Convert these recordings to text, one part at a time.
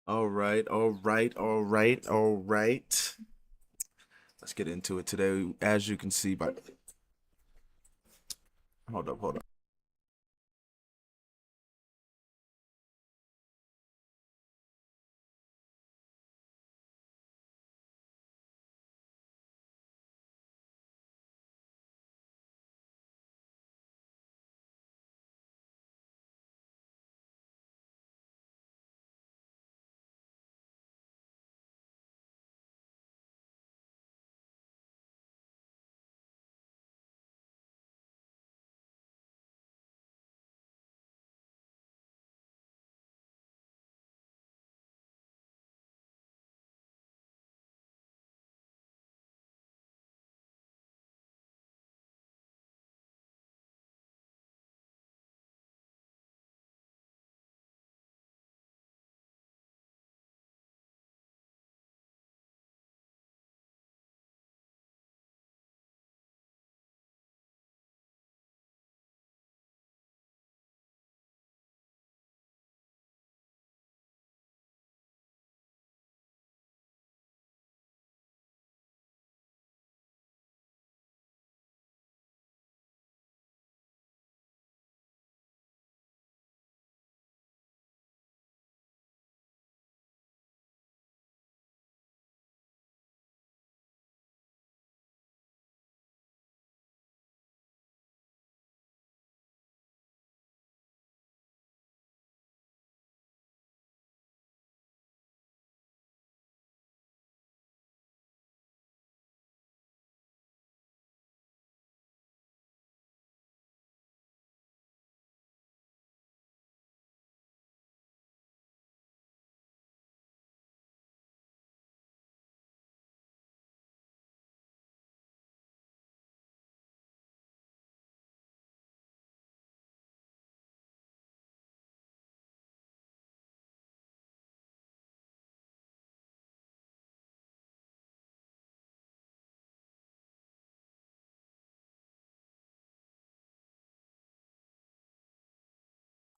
All right, all right, all right, all right. Let's get into it today. As you can see by hold up.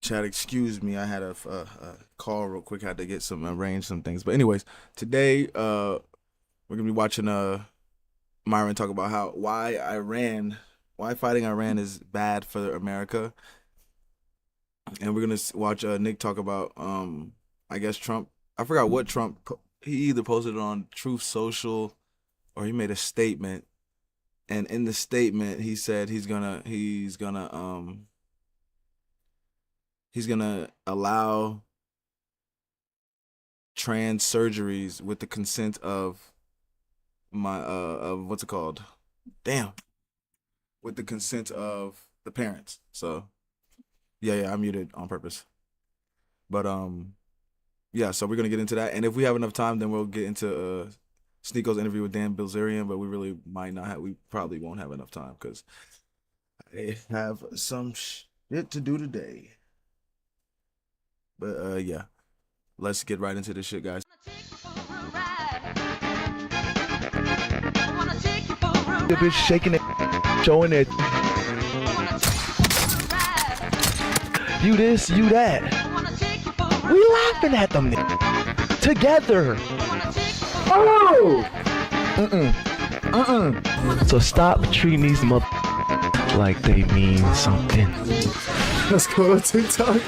Chad, excuse me. I had a call real quick. Had to get some arrange some things. But anyways, today we're gonna be watching Myron talk about how why fighting Iran is bad for America, and we're gonna watch Nick talk about I guess Trump. I forgot what he either posted it on Truth Social or he made a statement, and in the statement he said he's gonna allow trans surgeries with the consent of my of what's it called? Damn, with the consent of the parents. So yeah, I muted on purpose. But yeah, so we're gonna get into that, and if we have enough time, then we'll get into Sneako's interview with Dan Bilzerian. But we really might not have. We probably won't have enough time because I have some shit to do today. But yeah, let's get right into this shit, guys. The bitch shaking it, showing it. You this, you that. We laughing at them together. Oh! So stop treating these mother like they mean something. Let's go to TikTok.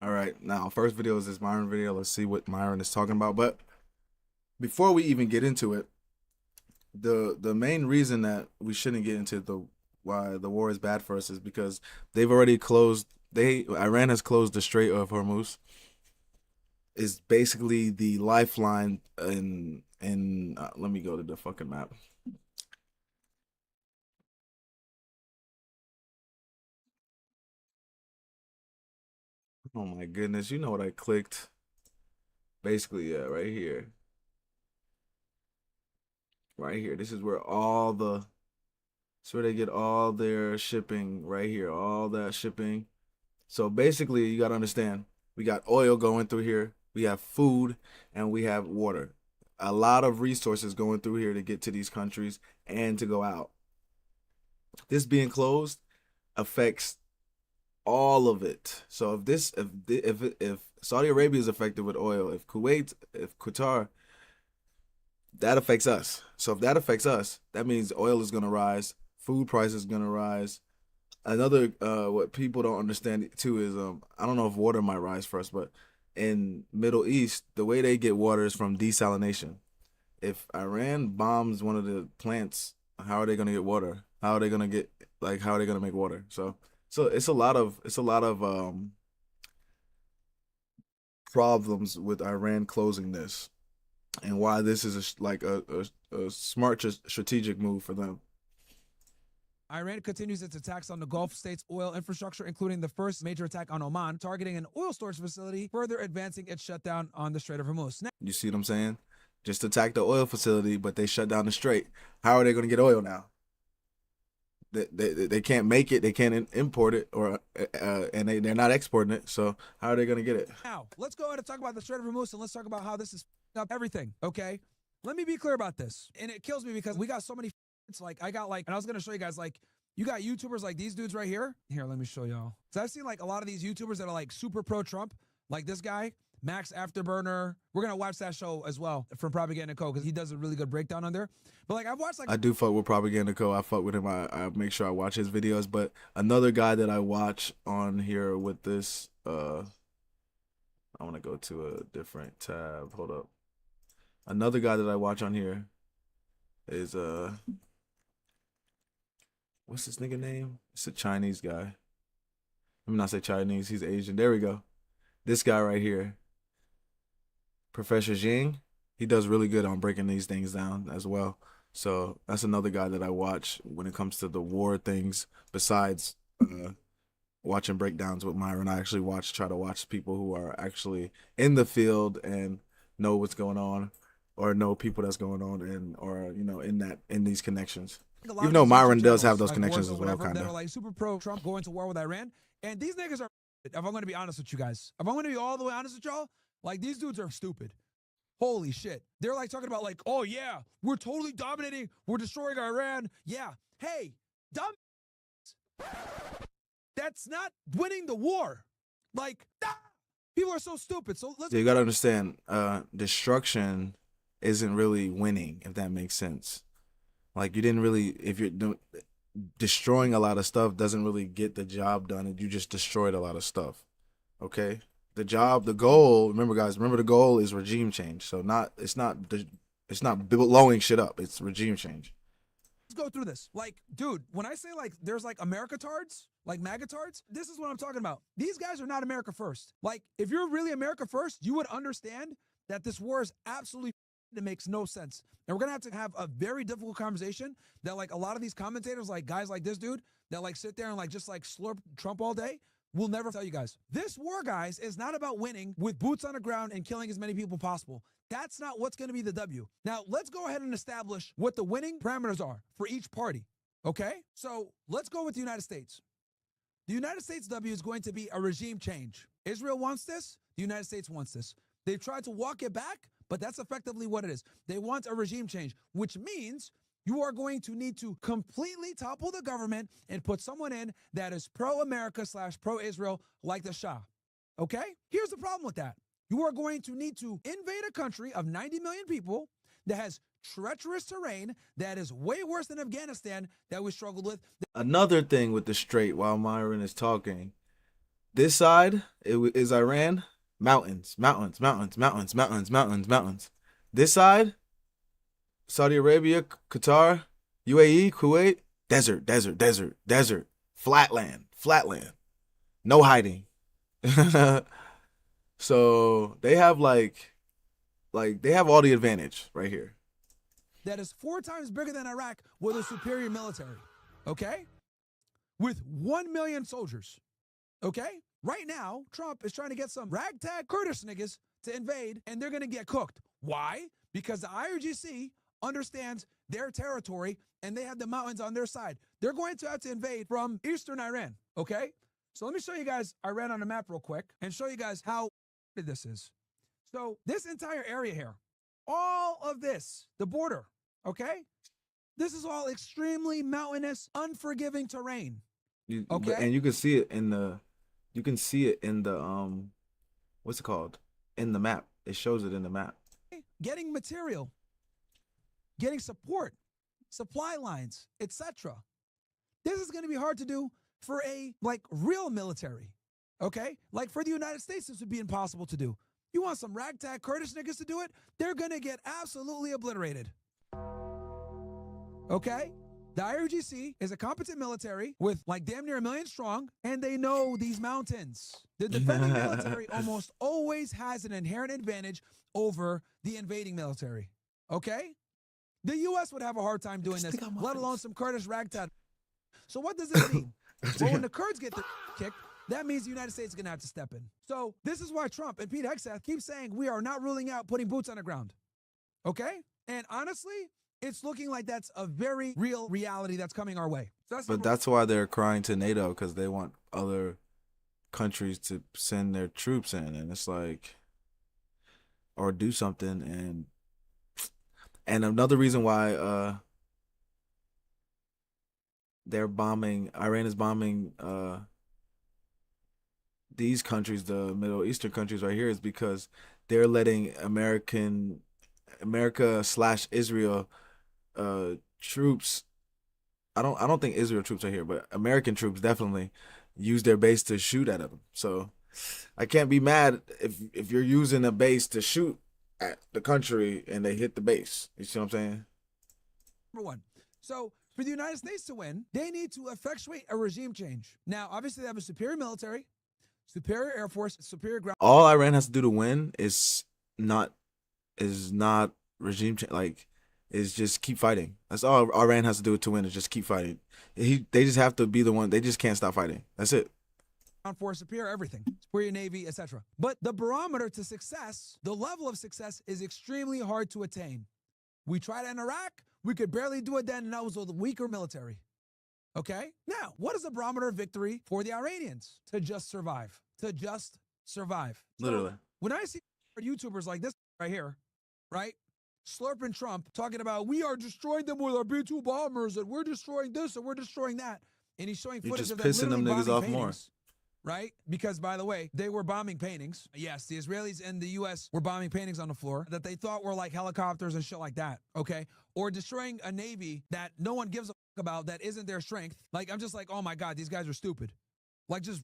All right, now first video is this Myron video. Let's see what Myron is talking about. But before we even get into it, the main reason that we shouldn't get into the why the war is bad for us is because they've already closed. Iran has closed the Strait of Hormuz. Is basically the lifeline in. Let me go to the fucking map. Oh my goodness, you know what I clicked? Basically, yeah, right here. Right here. This is where all the it's where they get all their shipping right here, all that shipping. So basically, you got to understand, we got oil going through here, we have food, and we have water. A lot of resources going through here to get to these countries and to go out. This being closed affects all of it. So if Saudi Arabia is affected with oil, if Qatar, that affects us. So if that affects us, that means oil is gonna rise, food prices gonna rise. Another what people don't understand too is I don't know if water might rise for us, but in Middle East, the way they get water is from desalination. If Iran bombs one of the plants, how are they gonna get water? How are they gonna get how are they gonna make water? So it's a lot of problems with Iran closing this, and why this is a smart strategic move for them. Iran continues its attacks on the Gulf states' oil infrastructure, including the first major attack on Oman, targeting an oil storage facility, further advancing its shutdown on the Strait of Hormuz. You see what I'm saying? Just attack the oil facility, but they shut down the strait. How are they going to get oil now? They can't make it. They can't import it, or and they're not exporting it. So how are they going to get it? Now, let's go ahead and talk about the Strait of Hormuz, and let's talk about how this is up everything, okay? Let me be clear about this. And it kills me because we got so many I got and I was going to show you guys, you got YouTubers like these dudes right here. Here, let me show y'all. So I've seen a lot of these YouTubers that are super pro-Trump, like this guy, Max Afterburner. We're going to watch that show as well from Propaganda Co. because he does a really good breakdown on there. But I've watched I do fuck with Propaganda Co. I fuck with him. I make sure I watch his videos. But another guy that I watch on here with this, I want to go to a different tab. Hold up. Another guy that I watch on here is what's this nigga name? It's a Chinese guy. Let me not say Chinese. He's Asian. There we go. This guy right here, Professor Jing, he does really good on breaking these things down as well. So that's another guy that I watch when it comes to the war things. Besides watching breakdowns with Myron, I actually try to watch people who are actually in the field and know what's going on, or know people that's going on, and or in these connections. Even though Myron does have those connections as well, kind of. That are super pro-Trump, going to war with Iran. And these niggas are, if I'm going to be honest with you guys, if I'm going to be all the way honest with y'all, these dudes are stupid. Holy shit. They're talking about oh yeah, we're totally dominating. We're destroying Iran. Yeah. Hey, dumb. That's not winning the war. People are so stupid. So you got to understand, destruction isn't really winning, if that makes sense. You didn't really, if you're destroying a lot of stuff doesn't really get the job done, and you just destroyed a lot of stuff. Okay? The goal, remember the goal is regime change. So it's not blowing shit up. It's regime change. Let's go through this. Dude, when I say there's America tards, MAGA tards, this is what I'm talking about. These guys are not America first. If you're really America first, you would understand that this war is absolutely, it makes no sense. And we're going to have a very difficult conversation that a lot of these commentators, guys like this dude, that sit there and just slurp Trump all day, will never tell you guys. This war, guys, is not about winning with boots on the ground and killing as many people possible. That's not what's going to be the W. Now, let's go ahead and establish what the winning parameters are for each party, okay? So let's go with the United States. The United States W is going to be a regime change. Israel wants this. The United States wants this. They've tried to walk it back, but that's effectively what it is. They want a regime change, which means you are going to need to completely topple the government and put someone in that is pro-America / pro-Israel like the Shah. Okay? Here's the problem with that. You are going to need to invade a country of 90 million people that has treacherous terrain, that is way worse than Afghanistan that we struggled with. Another thing with the strait, while Myron is talking, this side is Iran. Mountains. This side, Saudi Arabia, Qatar, UAE, Kuwait, desert. Flatland. No hiding. So they have they have all the advantage right here. That is 4 times bigger than Iraq with a superior military. Okay? With 1 million soldiers. Okay? Right now, Trump is trying to get some ragtag Kurdish niggas to invade, and they're going to get cooked. Why? Because the IRGC understands their territory, and they have the mountains on their side. They're going to have to invade from eastern Iran, okay? So let me show you guys Iran on the map real quick and show you guys how this is. So this entire area here, all of this, the border, okay? This is all extremely mountainous, unforgiving terrain. Okay. And you can see it in the You can see it in the what's it called? In the map. It shows it in the map. Getting material, getting support, supply lines, etc. This is going to be hard to do for a like real military. Okay? Like for the United States, this would be impossible to do. You want some ragtag Kurdish niggas to do it? They're going to get absolutely obliterated. Okay? The IRGC is a competent military with like damn near 1 million strong, and they know these mountains. The defending military almost always has an inherent advantage over the invading military. Okay? The U.S. would have a hard time doing this, let alone some Kurdish ragtag. So what does this mean? Well, when the Kurds get the kick, that means the United States is going to have to step in. So this is why Trump and Pete Hegseth keep saying we are not ruling out putting boots on the ground. Okay? And honestly, it's looking like that's a very real reality that's coming our way. So that's why they're crying to NATO, because they want other countries to send their troops in, and it's like, or do something. And another reason why Iran is bombing these countries, the Middle Eastern countries right here, is because they're letting America/Israel troops. I don't think Israel troops are here, but American troops definitely use their base to shoot at them. So I can't be mad if you're using a base to shoot at the country and they hit the base. You see what I'm saying? Number one. So for the United States to win, they need to effectuate a regime change. Now, obviously, they have a superior military, superior air force, superior ground. All Iran has to do to win is not regime change. Like, is just keep fighting. That's all Iran has to do to win, is just keep fighting. They just have to be the one. They just can't stop fighting. That's it. For superior everything, superior navy, etc. But the barometer to success, the level of success, is extremely hard to attain. We tried it in Iraq, we could barely do it then, and that was with a weaker military. Okay? Now, what is the barometer of victory for the Iranians? To just survive. To just survive. Literally. So, when I see YouTubers like this right here, right? Slurping Trump, talking about we are destroying them with our B-2 bombers, and we're destroying this, and we're destroying that. And he's showing footage of them pissing them niggas off more. Right? Because, by the way, they were bombing paintings. Yes, the Israelis and the U.S. were bombing paintings on the floor that they thought were like helicopters and shit like that, okay? Or destroying a navy that no one gives a fuck about, that isn't their strength. Like, I'm just like, oh my God, these guys are stupid. Like, just...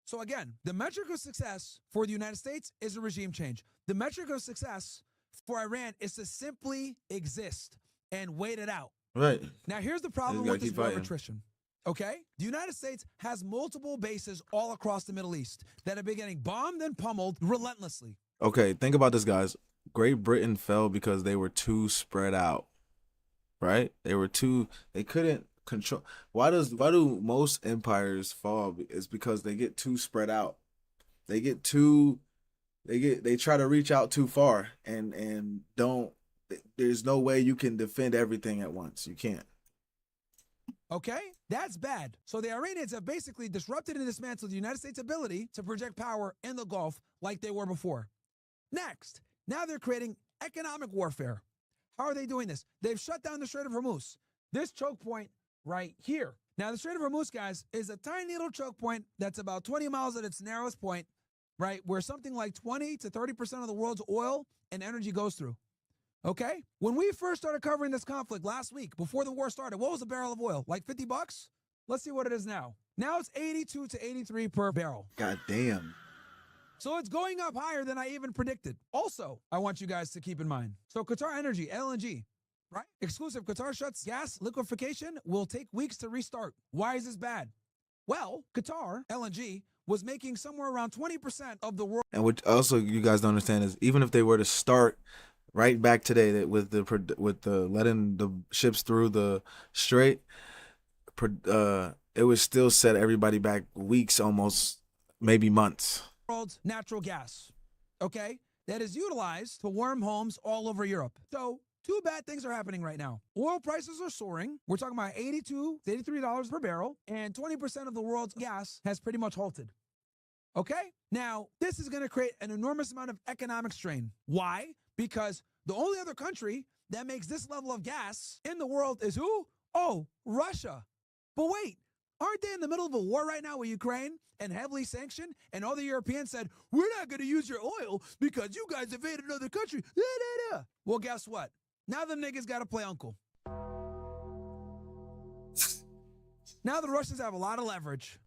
So again, the metric of success for the United States is a regime change. The metric of success for Iran is to simply exist and wait it out. Right. Now, here's the problem with this war of attrition. Okay? The United States has multiple bases all across the Middle East that have been getting bombed and pummeled relentlessly. Okay, think about this, guys. Great Britain fell because they were too spread out. Right? They couldn't control. Why do most empires fall? It's because they get too spread out. They try to reach out too far and don't. There's no way you can defend everything at once. You can't. Okay? That's bad. So the Iranians have basically disrupted and dismantled the United States' ability to project power in the Gulf like they were before. Next, now they're creating economic warfare. How are they doing this? They've shut down the Strait of Hormuz. This choke point right here. Now, the Strait of Hormuz, guys, is a tiny little choke point that's about 20 miles at its narrowest point, right, where something like 20 to 30% of the world's oil and energy goes through. Okay? When we first started covering this conflict last week, before the war started, what was a barrel of oil? Like $50? Let's see what it is now. Now it's 82 to 83 per barrel. God damn. So it's going up higher than I even predicted. Also, I want you guys to keep in mind. So Qatar Energy, LNG, right? Exclusive. Qatar shuts gas liquefaction, will take weeks to restart. Why is this bad? Well, Qatar, LNG, was making somewhere around 20% of the world. And what also you guys don't understand is, even if they were to start right back today, that with the letting the ships through the strait, it would still set everybody back weeks, almost maybe months. World's natural gas, okay, that is utilized to warm homes all over Europe. So two bad things are happening right now. Oil prices are soaring. We're talking about $82 to $83 per barrel, and 20% of the world's gas has pretty much halted. Okay? Now, this is going to create an enormous amount of economic strain. Why? Because the only other country that makes this level of gas in the world is who? Oh, Russia. But wait, Aren't they in the middle of a war right now with Ukraine and heavily sanctioned? And all the Europeans said, we're not going to use your oil because you guys invaded another country. Well, guess what? Now them niggas got to play uncle. Now the Russians have a lot of leverage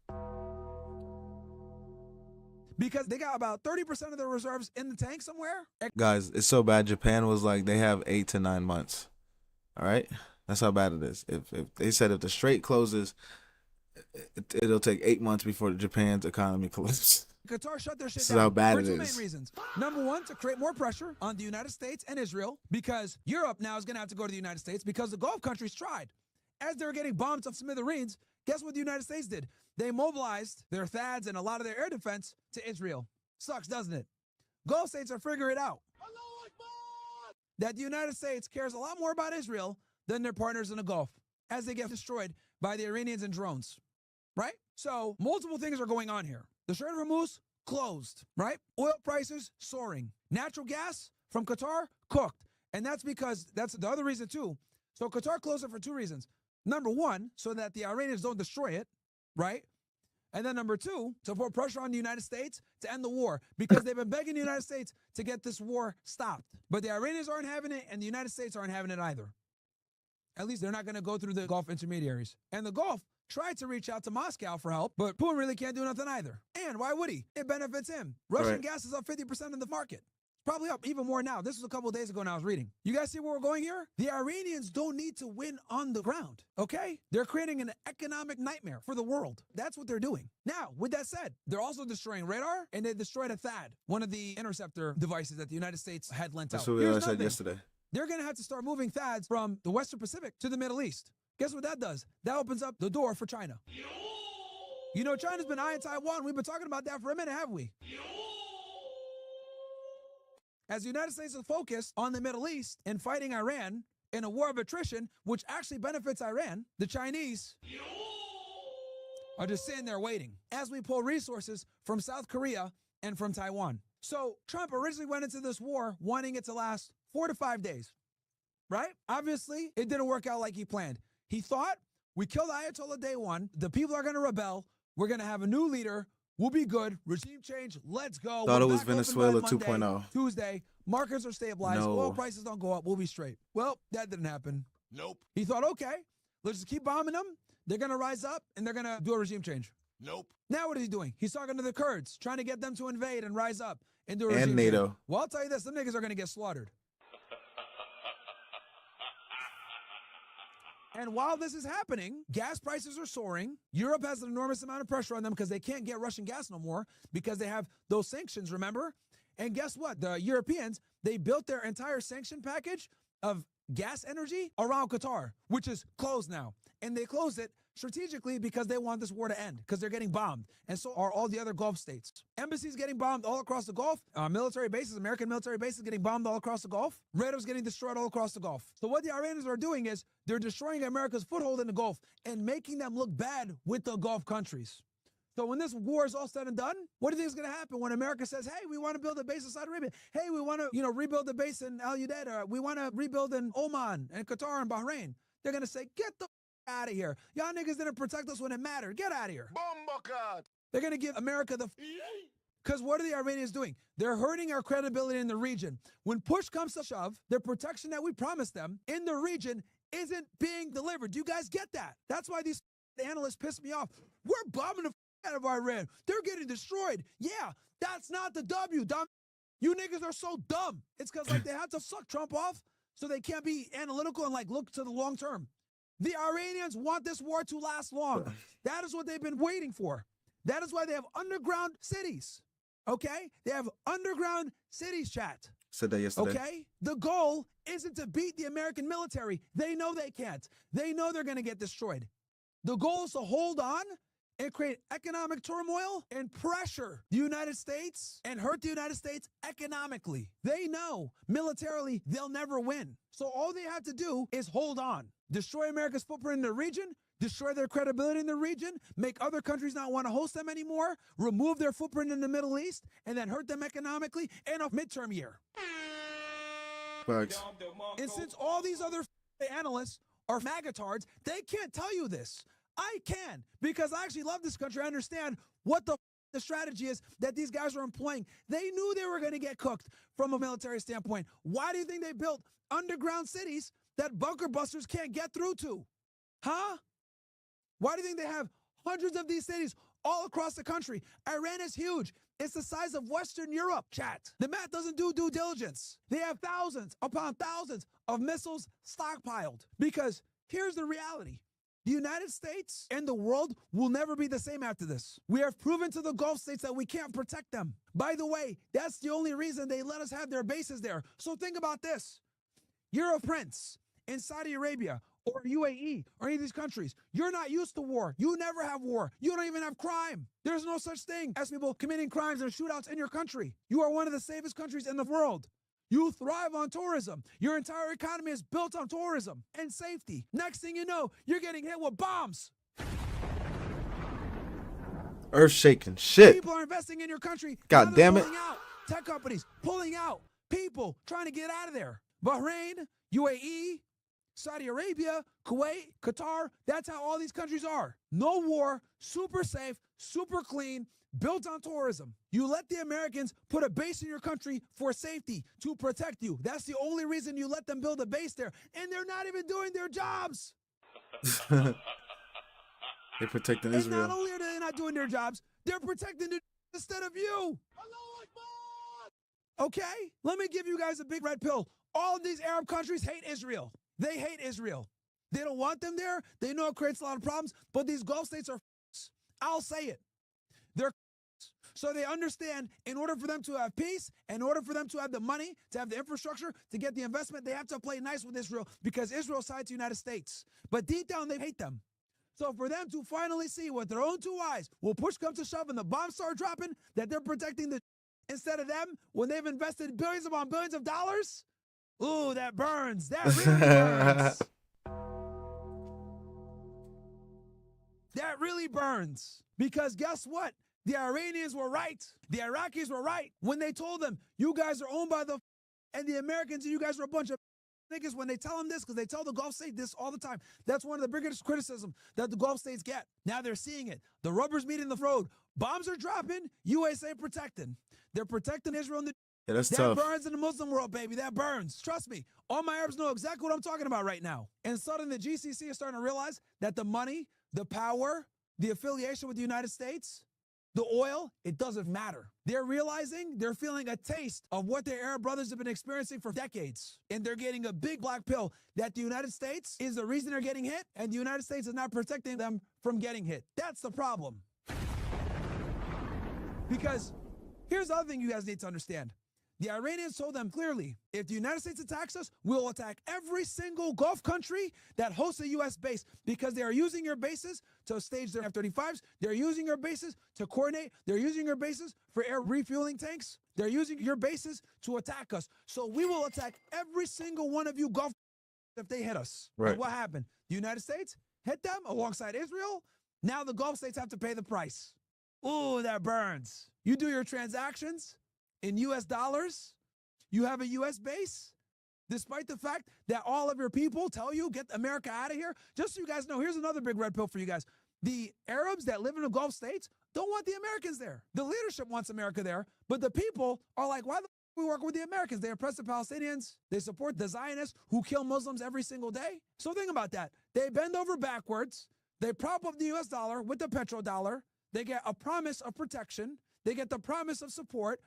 because they got about 30% of their reserves in the tank somewhere. Guys, it's so bad. Japan was like, they have 8 to 9 months. All right? That's how bad it is. If they said if the strait closes, it'll take 8 months before Japan's economy collapses. Qatar shut their shit This down is how bad for it two is. main reasons. Number one, to create more pressure on the United States and Israel, because Europe now is going to have to go to the United States because the Gulf countries tried. As they were getting bombed to smithereens, guess what the United States did? They mobilized their THAADs and a lot of their air defense to Israel. Sucks, doesn't it? Gulf states are figuring it out. That the United States cares a lot more about Israel than their partners in the Gulf as they get destroyed by the Iranians and drones, right? So multiple things are going on here. The Strait of Hormuz closed, right? Oil prices soaring. Natural gas from Qatar cooked. And that's because that's the other reason too. So Qatar closed it for 2 reasons. Number one, so that the Iranians don't destroy it, right? And then number 2, to put pressure on the United States to end the war because they've been begging the United States to get this war stopped. But the Iranians aren't having it and the United States aren't having it either. At least they're not going to go through the Gulf intermediaries. And the Gulf tried to reach out to Moscow for help, but Putin really can't do nothing either. And why would he? It benefits him. Russian gas is up 50% in the market. Probably up even more now. This was a couple of days ago now I was reading. You guys see where we're going here? The Iranians don't need to win on the ground, okay? They're creating an economic nightmare for the world. That's what they're doing. Now, with that said, they're also destroying radar and they destroyed a THAAD, one of the interceptor devices that the United States had lent out. That's what we said yesterday. They're going to have to start moving THAADs from the Western Pacific to the Middle East. Guess what that does? That opens up the door for China. You know, China's been eyeing Taiwan. We've been talking about that for a minute, haven't we? As the United States is focused on the Middle East and fighting Iran in a war of attrition, which actually benefits Iran, the Chinese are just sitting there waiting as we pull resources from South Korea and from Taiwan. So Trump originally went into this war wanting it to last 4 to 5 days, right? Obviously, it didn't work out like he planned. He thought, we killed Ayatollah day one, the people are going to rebel, we're going to have a new leader, we'll be good, regime change, let's go. Thought it was Venezuela 2.0. Tuesday, markets are stabilized, No. oil prices don't go up, we'll be straight. Well, that didn't happen. Nope. He thought, okay, let's just keep bombing them, they're going to rise up, and they're going to do a regime change. Nope. Now what is he doing? He's talking to the Kurds, trying to get them to invade and rise up and do a regime And NATO. change. Well, I'll tell you this, them niggas are going to get slaughtered. And while this is happening, gas prices are soaring. Europe has an enormous amount of pressure on them because they can't get Russian gas no more because they have those sanctions, remember? And guess what? The Europeans, they built their entire sanction package of gas energy around Qatar, which is closed now. And they closed it strategically because they want this war to end because they're getting bombed. And so are all the other Gulf states. Embassies getting bombed all across the Gulf. Military bases, American military bases getting bombed all across the Gulf. Radar's getting destroyed all across the Gulf. So what the Iranians are doing is they're destroying America's foothold in the Gulf and making them look bad with the Gulf countries. So when this war is all said and done, what do you think is going to happen when America says, hey, we want to build a base in Saudi Arabia. Hey, we want to, rebuild the base in Al Udeid. Or we want to rebuild in Oman and Qatar and Bahrain. They're going to say, get the out of here. Y'all niggas didn't protect us when it mattered. Get out of here. They're going to give America the... Because what are the Iranians doing? They're hurting our credibility in the region. When push comes to shove, the protection that we promised them in the region isn't being delivered. Do you guys get that? That's why these analysts piss me off. We're bombing the out of Iran. They're getting destroyed. Yeah, that's not the W, dumb. You niggas are so dumb. It's because they had to suck Trump off so they can't be analytical and look to the long term. The Iranians want this war to last long. That is what they've been waiting for. That is why they have underground cities. Okay? They have underground cities, chat. Said that yesterday. Okay? The goal isn't to beat the American military. They know they can't. They know they're going to get destroyed. The goal is to hold on and create economic turmoil and pressure the United States and hurt the United States economically. They know militarily they'll never win. So all they have to do is hold on. Destroy America's footprint in the region, destroy their credibility in the region, make other countries not want to host them anymore, remove their footprint in the Middle East, and then hurt them economically in a midterm year. Facts. And since all these other analysts are magatards, they can't tell you this. I can, because I actually love this country. I understand what the strategy is that these guys are employing. They knew they were going to get cooked from a military standpoint. Why do you think they built underground cities that bunker busters can't get through to? Huh? Why do you think they have hundreds of these cities all across the country? Iran is huge. It's the size of Western Europe, chat. The math doesn't do due diligence. They have thousands upon thousands of missiles stockpiled, because here's the reality. The United States and the world will never be the same after this. We have proven to the Gulf states that we can't protect them. By the way, that's the only reason they let us have their bases there. So think about this. You're a prince in Saudi Arabia or UAE or any of these countries. You're not used to war. You never have war. You don't even have crime. There's no such thing as people committing crimes and shootouts in your country. You are one of the safest countries in the world. You thrive on tourism. Your entire economy is built on tourism and safety. Next thing you know, you're getting hit with bombs. Earth shaking shit. People are investing in your country. God damn it. Pulling out. Tech companies pulling out. People trying to get out of there. Bahrain, UAE, Saudi Arabia, Kuwait, Qatar. That's how all these countries are. No war, super safe, super clean, built on tourism. You let the Americans put a base in your country for safety, to protect you. That's the only reason you let them build a base there. And they're not even doing their jobs. They're protecting And Israel. not only are they not doing their jobs, they're protecting the instead of you. Okay? Let me give you guys a big red pill. All of these Arab countries hate Israel. They hate Israel. They don't want them there. They know it creates a lot of problems, but these Gulf states are I'll say it. They're so they understand, in order for them to have peace, in order for them to have the money, to have the infrastructure, to get the investment, they have to play nice with Israel, because Israel sides the United States. But deep down, they hate them. So for them to finally see with their own two eyes, will push come to shove and the bombs start dropping, that they're protecting the instead of them, when they've invested billions upon billions of dollars, ooh, that burns. That really burns. That really burns. Because guess what? The Iranians were right. The Iraqis were right when they told them, you guys are owned by the and the Americans, and you guys are a bunch of niggas. When they tell them this, because they tell the Gulf states this all the time. That's one of the biggest criticisms that the Gulf states get. Now they're seeing it. The rubber's meeting the road. Bombs are dropping. USA protecting. They're protecting Israel. Yeah, that's that tough. burns in the Muslim world, baby. That burns. Trust me. All my Arabs know exactly what I'm talking about right now. And suddenly the GCC is starting to realize that the money, the power, the affiliation with the United States, the oil, it doesn't matter. They're realizing, they're feeling a taste of what their Arab brothers have been experiencing for decades. And they're getting a big black pill that the United States is the reason they're getting hit, and the United States is not protecting them from getting hit. That's the problem. Because here's the other thing you guys need to understand. The Iranians told them clearly, if the United States attacks us, we'll attack every single Gulf country that hosts a U.S. base, because they are using your bases to stage their F-35s. They're using your bases to coordinate. They're using your bases for air refueling tanks. They're using your bases to attack us. So we will attack every single one of you Gulf if they hit us. Right. And what happened? The United States hit them alongside Israel. Now the Gulf states have to pay the price. Ooh, that burns. You do your transactions in US dollars, you have a US base, despite the fact that all of your people tell you, get America out of here. Just so you guys know, here's another big red pill for you guys. The Arabs that live in the Gulf states don't want the Americans there. The leadership wants America there, but the people are like, why the f we work with the Americans? They oppress the Palestinians. They support the Zionists who kill Muslims every single day. So think about that. They bend over backwards. They prop up the US dollar with the petrodollar. They get a promise of protection. They get the promise of support.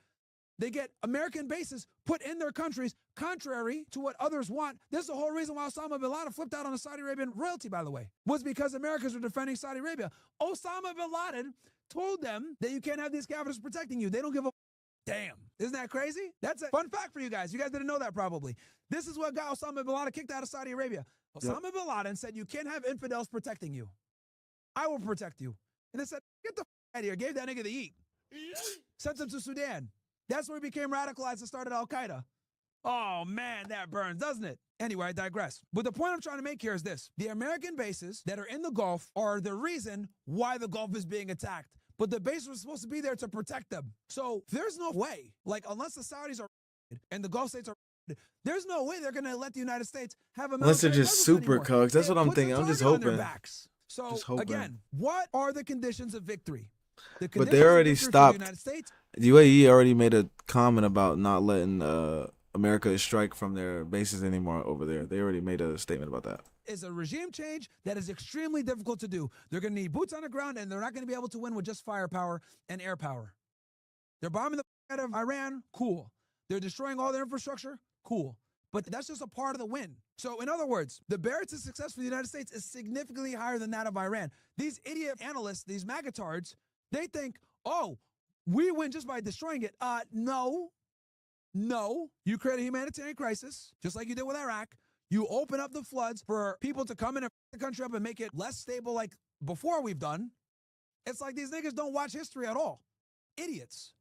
They get American bases put in their countries, contrary to what others want. This is the whole reason why Osama bin Laden flipped out on the Saudi Arabian royalty, by the way, was because Americans were defending Saudi Arabia. Osama bin Laden told them that you can't have these capitals protecting you. They don't give a damn. Isn't that crazy? That's a fun fact for you guys. You guys didn't know that probably. This is what got Osama bin Laden kicked out of Saudi Arabia. Osama bin Laden said, you can't have infidels protecting you. I will protect you. And they said, get the f out of here. Gave that nigga the eat. Sent him to Sudan. That's where he became radicalized and started Al-Qaeda. Oh, man, that burns, doesn't it? Anyway, I digress. But the point I'm trying to make here is this. The American bases that are in the Gulf are the reason why the Gulf is being attacked. But the bases were supposed to be there to protect them. So there's no way, like, unless the Saudis are and the Gulf states are, there's no way they're going to let the United States have a military Unless they're just presence super anymore. cokes. That's It what I'm puts a thinking. I'm just target on their hoping. backs. So Just hoping. again, what are the conditions of victory? The But they conditions of already victory for stopped. the United States The UAE already made a comment about not letting America strike from their bases anymore over there. They already made a statement about that. is a regime change that is extremely difficult to do. They're going to need boots on the ground, and they're not going to be able to win with just firepower and air power. They're bombing the out of Iran, cool. They're destroying all their infrastructure, cool. But that's just a part of the win. So in other words, the barrier to success for the United States is significantly higher than that of Iran. These idiot analysts, these magatards, they think, oh, we win just by destroying it. No. You create a humanitarian crisis, just like you did with Iraq. You open up the floods for people to come in and the country up and make it less stable like before we've done. It's like these niggas don't watch history at all. Idiots.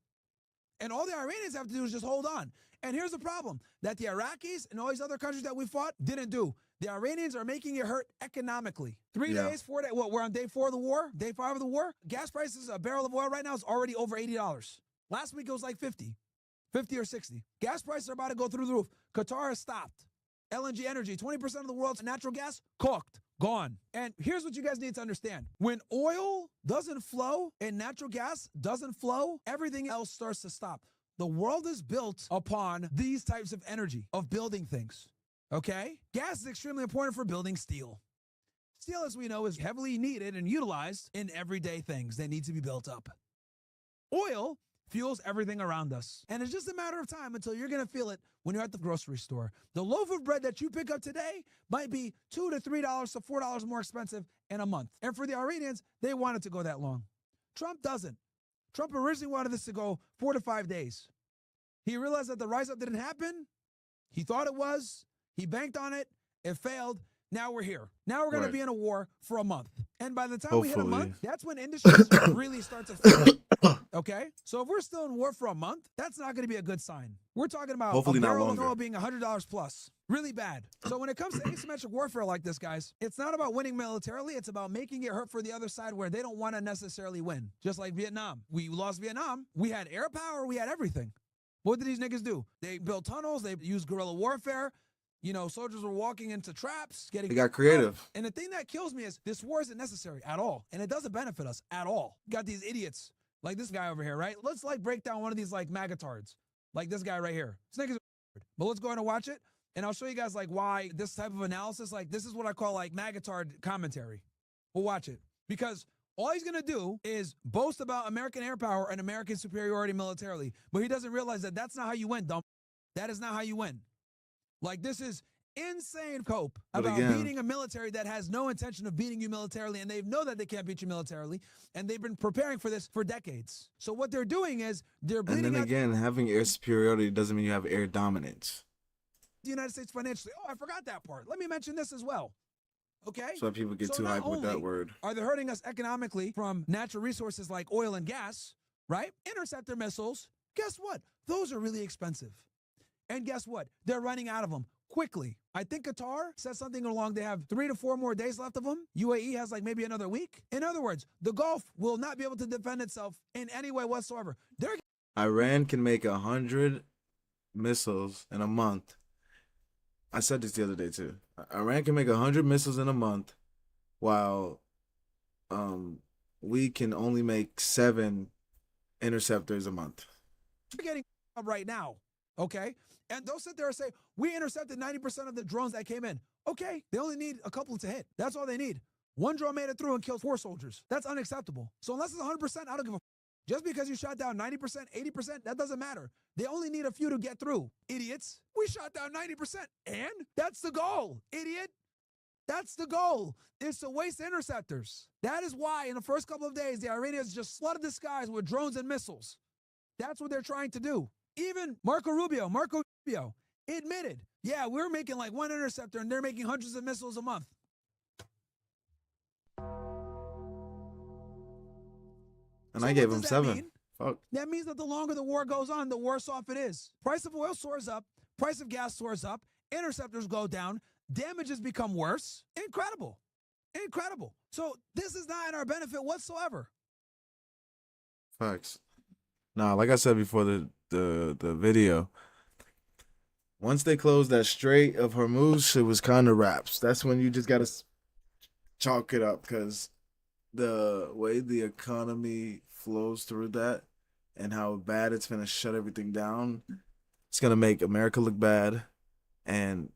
And all the Iranians have to do is just hold on. And here's the problem that the Iraqis and all these other countries that we fought didn't do. The Iranians are making it hurt economically. 3 days, 4 days. What, we're on day 4 of the war? Day 5 of the war? Gas prices, a barrel of oil right now is already over $80. Last week it was like 50 or 60. Gas prices are about to go through the roof. Qatar has stopped. LNG energy, 20% of the world's natural gas, cooked, gone. And here's what you guys need to understand. When oil doesn't flow and natural gas doesn't flow, everything else starts to stop. The world is built upon these types of energy, of building things, okay? Gas is extremely important for building steel. Steel, as we know, is heavily needed and utilized in everyday things that need to be built up. Oil fuels everything around us. And it's just a matter of time until you're going to feel it when you're at the grocery store. The loaf of bread that you pick up today might be $2 to $3 to $4 more expensive in a month. And for the Iranians, they want it to go that long. Trump doesn't. Trump originally wanted this to go 4 to 5 days. He realized that the rise up didn't happen. He thought it was. He banked on it. It failed. Now we're here. Now we're going to be in a war for a month. And by the time we hit a month, that's when industries really start to fail. Okay? So if we're still in war for a month, that's not going to be a good sign. We're talking about Hopefully a not barrel of longer. oil being $100 plus. Really bad. So when it comes to asymmetric warfare like this, guys, it's not about winning militarily. It's about making it hurt for the other side where they don't want to necessarily win. Just like Vietnam. We lost Vietnam. We had air power. We had everything. What did these niggas do? They built tunnels. They used guerrilla warfare. You know, soldiers were walking into traps, getting. They got creative. And the thing that kills me is this war isn't necessary at all. And it doesn't benefit us at all. You got these idiots like this guy over here, right? Let's like break down one of these like magatards. Like this guy right here. This nigga's weird. But let's go ahead and watch it. And I'll show you guys like why this type of analysis, like this is what I call like magatard commentary. We'll watch it. Because all he's going to do is boast about American air power and American superiority militarily. But he doesn't realize that that's not how you win, dumb. That is not how you win. Like, this is insane cope about beating a military that has no intention of beating you militarily, and they know that they can't beat you militarily, and they've been preparing for this for decades. So what they're doing is they're bleeding And then again, having air superiority doesn't mean you have air dominance. the United States financially. Oh, I forgot that part. Let me mention this as well. Okay? So people get too hyped with that word. Are they hurting us economically from natural resources like oil and gas, right? Interceptor missiles. Guess what? Those are really expensive. And guess what? They're running out of them quickly. I think Qatar said something along, they have 3 to 4 more days left of them. UAE has like maybe another week. In other words, the Gulf will not be able to defend itself in any way whatsoever. Iran can make 100 missiles in a month. I said this the other day too. Iran can make 100 missiles in a month, while we can only make 7 interceptors a month. They're getting up right now, okay? And they'll sit there and say, we intercepted 90% of the drones that came in. Okay, they only need a couple to hit. That's all they need. One drone made it through and killed 4 soldiers. That's unacceptable. So unless it's 100%, I don't give a f. Just because you shot down 90%, 80%, that doesn't matter. They only need a few to get through. Idiots. We shot down 90%. And that's the goal, idiot. That's the goal, is to waste interceptors. That is why in the first couple of days, the Iranians just flooded the skies with drones and missiles. That's what they're trying to do. Even Marco Rubio admitted, yeah, we're making like 1 interceptor and they're making hundreds of missiles a month. And So I gave what him does that 7. mean? Fuck. That means that the longer the war goes on, the worse off it is. Price of oil soars up, price of gas soars up, interceptors go down, damages become worse. Incredible. Incredible. So this is not in our benefit whatsoever. Facts. Nah, like I said before the video, once they closed that Strait of Hormuz, shit was kind of wraps. That's when you just gotta chalk it up because the way the economy flows through that and how bad it's gonna shut everything down, it's gonna make America look bad. And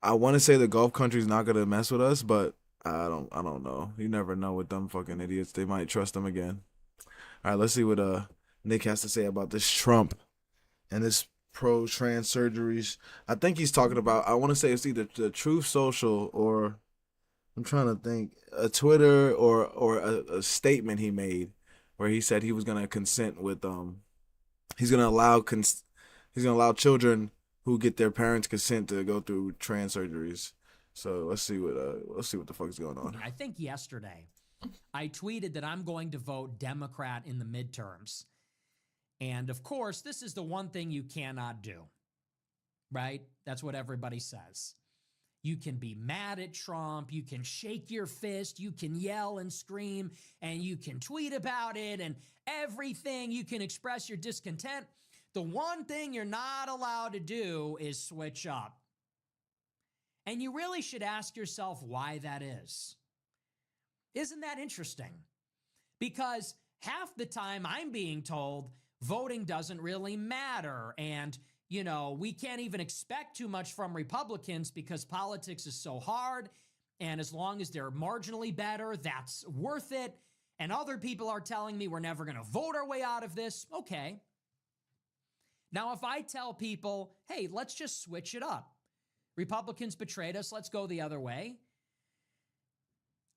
I want to say the Gulf country's not gonna mess with us, but I don't know. You never know with them fucking idiots. They might trust them again. All right, let's see what Nick has to say about this Trump and this pro trans surgeries. I think he's talking about. I want to say it's either the Truth Social or I'm trying to think a Twitter or a statement he made where he said he was gonna consent with he's gonna allow he's gonna allow children who get their parents' consent to go through trans surgeries. So let's see what the fuck is going on. I think yesterday I tweeted that I'm going to vote Democrat in the midterms. And of course, this is the one thing you cannot do, right? That's what everybody says. You can be mad at Trump, you can shake your fist, you can yell and scream, and you can tweet about it and everything. You can express your discontent. The one thing you're not allowed to do is switch up. And you really should ask yourself why that is. Isn't that interesting? Because half the time I'm being told voting doesn't really matter. And, you know, we can't even expect too much from Republicans because politics is so hard. And as long as they're marginally better, that's worth it. And other people are telling me we're never going to vote our way out of this. Okay. Now, if I tell people, hey, let's just switch it up. Republicans betrayed us. Let's go the other way.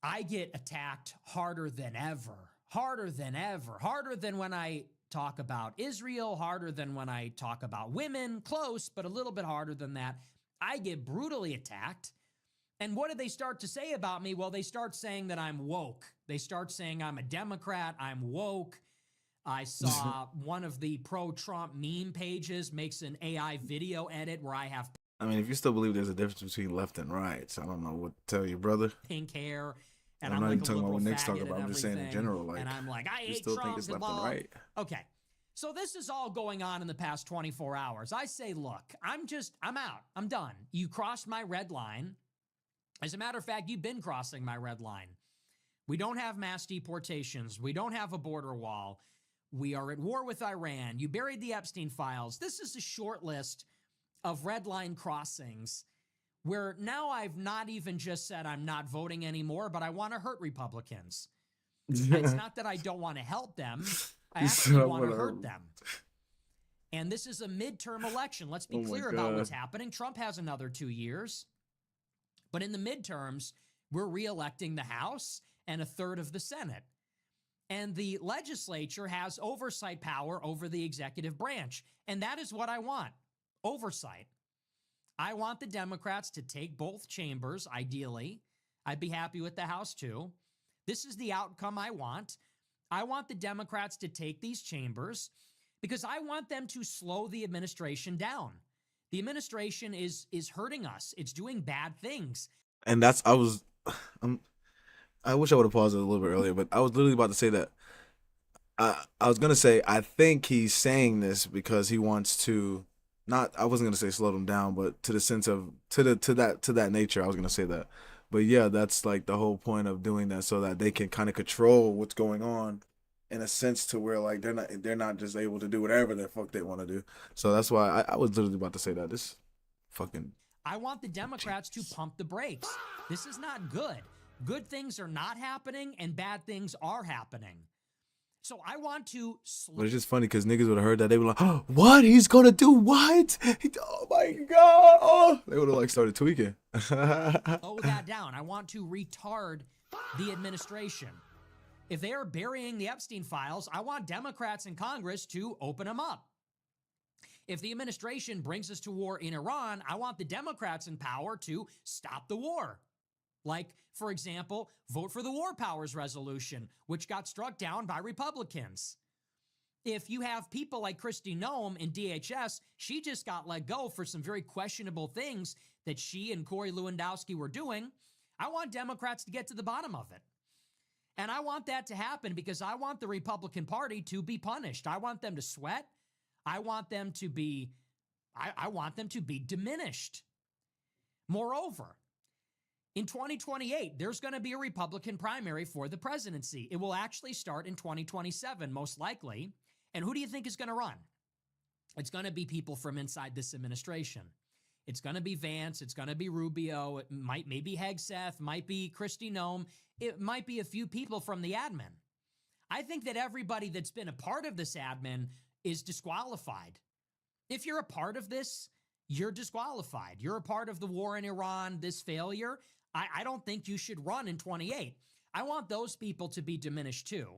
I get attacked harder than ever, harder than when I talk about Israel, harder than when I talk about women, close, but a little bit harder than that. I get brutally attacked. And what do they start to say about me? Well, they start saying that I'm woke. They start saying I'm a Democrat, I'm woke. I saw one of the pro-Trump meme pages makes an AI video edit where I have I mean, if you still believe there's a difference between left and right, so I don't know what to tell you, brother. pink hair. And I'm I'm not like even talking about what Nick's talking about. I'm just saying in general. Like, and I'm like, I you hate still Trump think it's left and right. Okay. So this is all going on in the past 24 hours. I say, look, I'm out. I'm done. You crossed my red line. As a matter of fact, you've been crossing my red line. We don't have mass deportations. We don't have a border wall. We are at war with Iran. You buried the Epstein files. This is a short list of red line crossings where now I've not even just said I'm not voting anymore, but I want to hurt Republicans. It's not that I don't want to help them. I actually want to hurt them. And this is a midterm election. Let's be clear about what's happening. Trump has another 2 years. But in the midterms, we're reelecting the House and a third of the Senate. And the legislature has oversight power over the executive branch. And that is what I want, oversight. I want the Democrats to take both chambers, ideally. I'd be happy with the House, too. This is the outcome I want. I want the Democrats to take these chambers because I want them to slow the administration down. The administration is hurting us. It's doing bad things. And I wish I would have paused it a little bit earlier, but I was literally about to say that. I was gonna say I think he's saying this because he wants to not. I wasn't gonna say slow them down, but to the sense of to that nature, I was gonna say that. But yeah, that's like the whole point of doing that, so that they can kind of control what's going on, in a sense to where like they're not just able to do whatever the fuck they want to do. So that's why I was literally about to say that. This fucking. I want the Democrats to pump the brakes. This is not good. Good things are not happening and bad things are happening. So I want to. But it's just funny because niggas would have heard that. They were like, oh, what? He's going to do what? Oh my God. Oh. They would have like started tweaking. Slow that down. I want to retard the administration. If they are burying the Epstein files, I want Democrats in Congress to open them up. If the administration brings us to war in Iran, I want the Democrats in power to stop the war. Like, for example, vote for the War Powers Resolution, which got struck down by Republicans. If you have people like Kristi Noem in DHS, she just got let go for some very questionable things that she and Corey Lewandowski were doing. I want Democrats to get to the bottom of it. And I want that to happen because I want the Republican Party to be punished. I want them to sweat. I want them to be, I want them to be diminished. Moreover, In 2028, there's going to be a Republican primary for the presidency. It will actually start in 2027, most likely. And who do you think is going to run? It's going to be people from inside this administration. It's going to be Vance. It's going to be Rubio. It might maybe Hegseth, might be Kristi Noem. It might be a few people from the admin. I think that everybody that's been a part of this admin is disqualified. If you're a part of this, you're disqualified. You're a part of the war in Iran, this failure. I don't think you should run in 28. I want those people to be diminished too.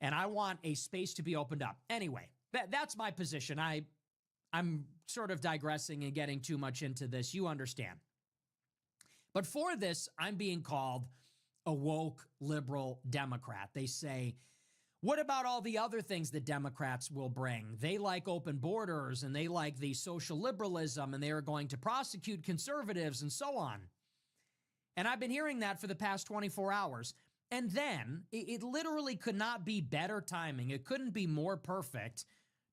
And I want a space to be opened up. Anyway, that's my position. I'm sort of digressing and getting too much into this. You understand. But for this, I'm being called a woke liberal Democrat. They say, what about all the other things that Democrats will bring? They like open borders and they like the social liberalism and they are going to prosecute conservatives and so on. And I've been hearing that for the past 24 hours. And then it literally could not be better timing. It couldn't be more perfect.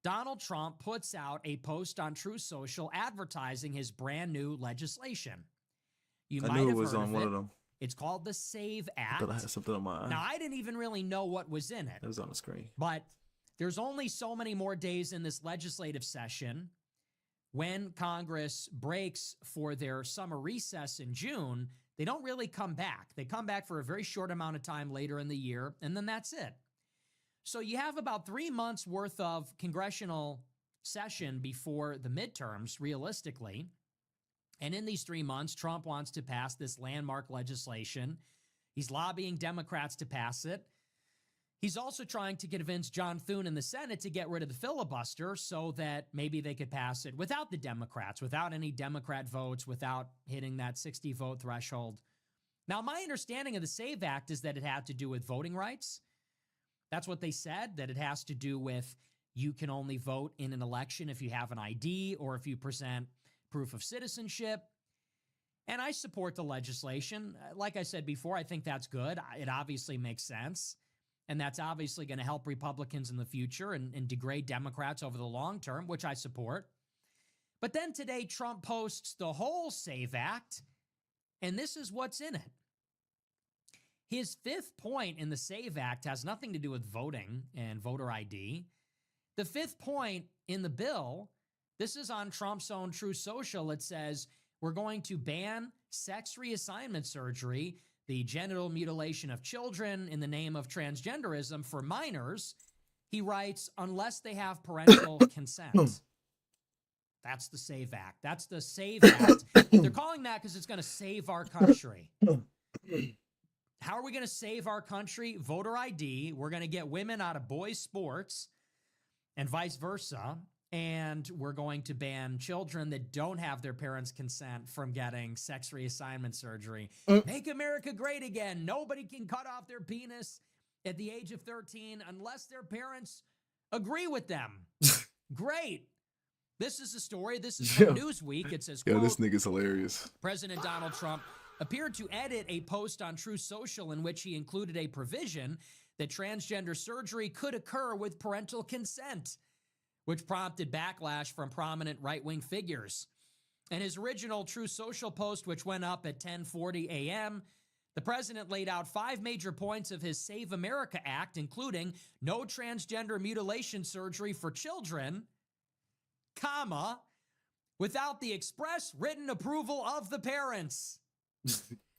Donald Trump puts out a post on Truth Social advertising his brand new legislation. You I might knew it have was heard on of one it. of them. It's called the SAVE Act. But I had something on my eye. Now, I didn't even really know what was in it. It was on the screen. But there's only so many more days in this legislative session. When Congress breaks for their summer recess in June, they don't really come back. They come back for a very short amount of time later in the year, and then that's it. So you have about 3 months worth of congressional session before the midterms, realistically. And in these 3 months, Trump wants to pass this landmark legislation. He's lobbying Democrats to pass it. He's also trying to convince John Thune in the Senate to get rid of the filibuster so that maybe they could pass it without the Democrats, without any Democrat votes, without hitting that 60-vote threshold. Now, my understanding of the SAVE Act is that it had to do with voting rights. That's what they said, that it has to do with you can only vote in an election if you have an ID or if you present proof of citizenship. And I support the legislation. Like I said before, I think that's good. It obviously makes sense. And that's obviously going to help Republicans in the future and degrade Democrats over the long term, which I support. But then today, Trump posts the whole SAVE Act, and this is what's in it. His fifth point in the SAVE Act has nothing to do with voting and voter ID. The fifth point in the bill, this is on Trump's own Truth Social. It says, we're going to ban sex reassignment surgery, the genital mutilation of children in the name of transgenderism for minors. He writes, unless they have parental consent. That's the SAVE Act. That's the SAVE Act. They're calling that because it's going to save our country. How are we going to save our country? Voter ID. We're going to get women out of boys' sports and vice versa. And we're going to ban children that don't have their parents' consent from getting sex reassignment surgery. Make America great again. Nobody can cut off their penis at the age of 13 unless their parents agree with them. Great. This is a story. This is from Newsweek. It says, quote, Yo, this nigga's hilarious. President Donald Trump appeared to edit a post on Truth Social in which he included a provision that transgender surgery could occur with parental consent, which prompted backlash from prominent right-wing figures. In his original Truth Social post, which went up at 10:40 a.m., the president laid out 5 major points of his Save America Act, including no transgender mutilation surgery for children, comma, without the express written approval of the parents.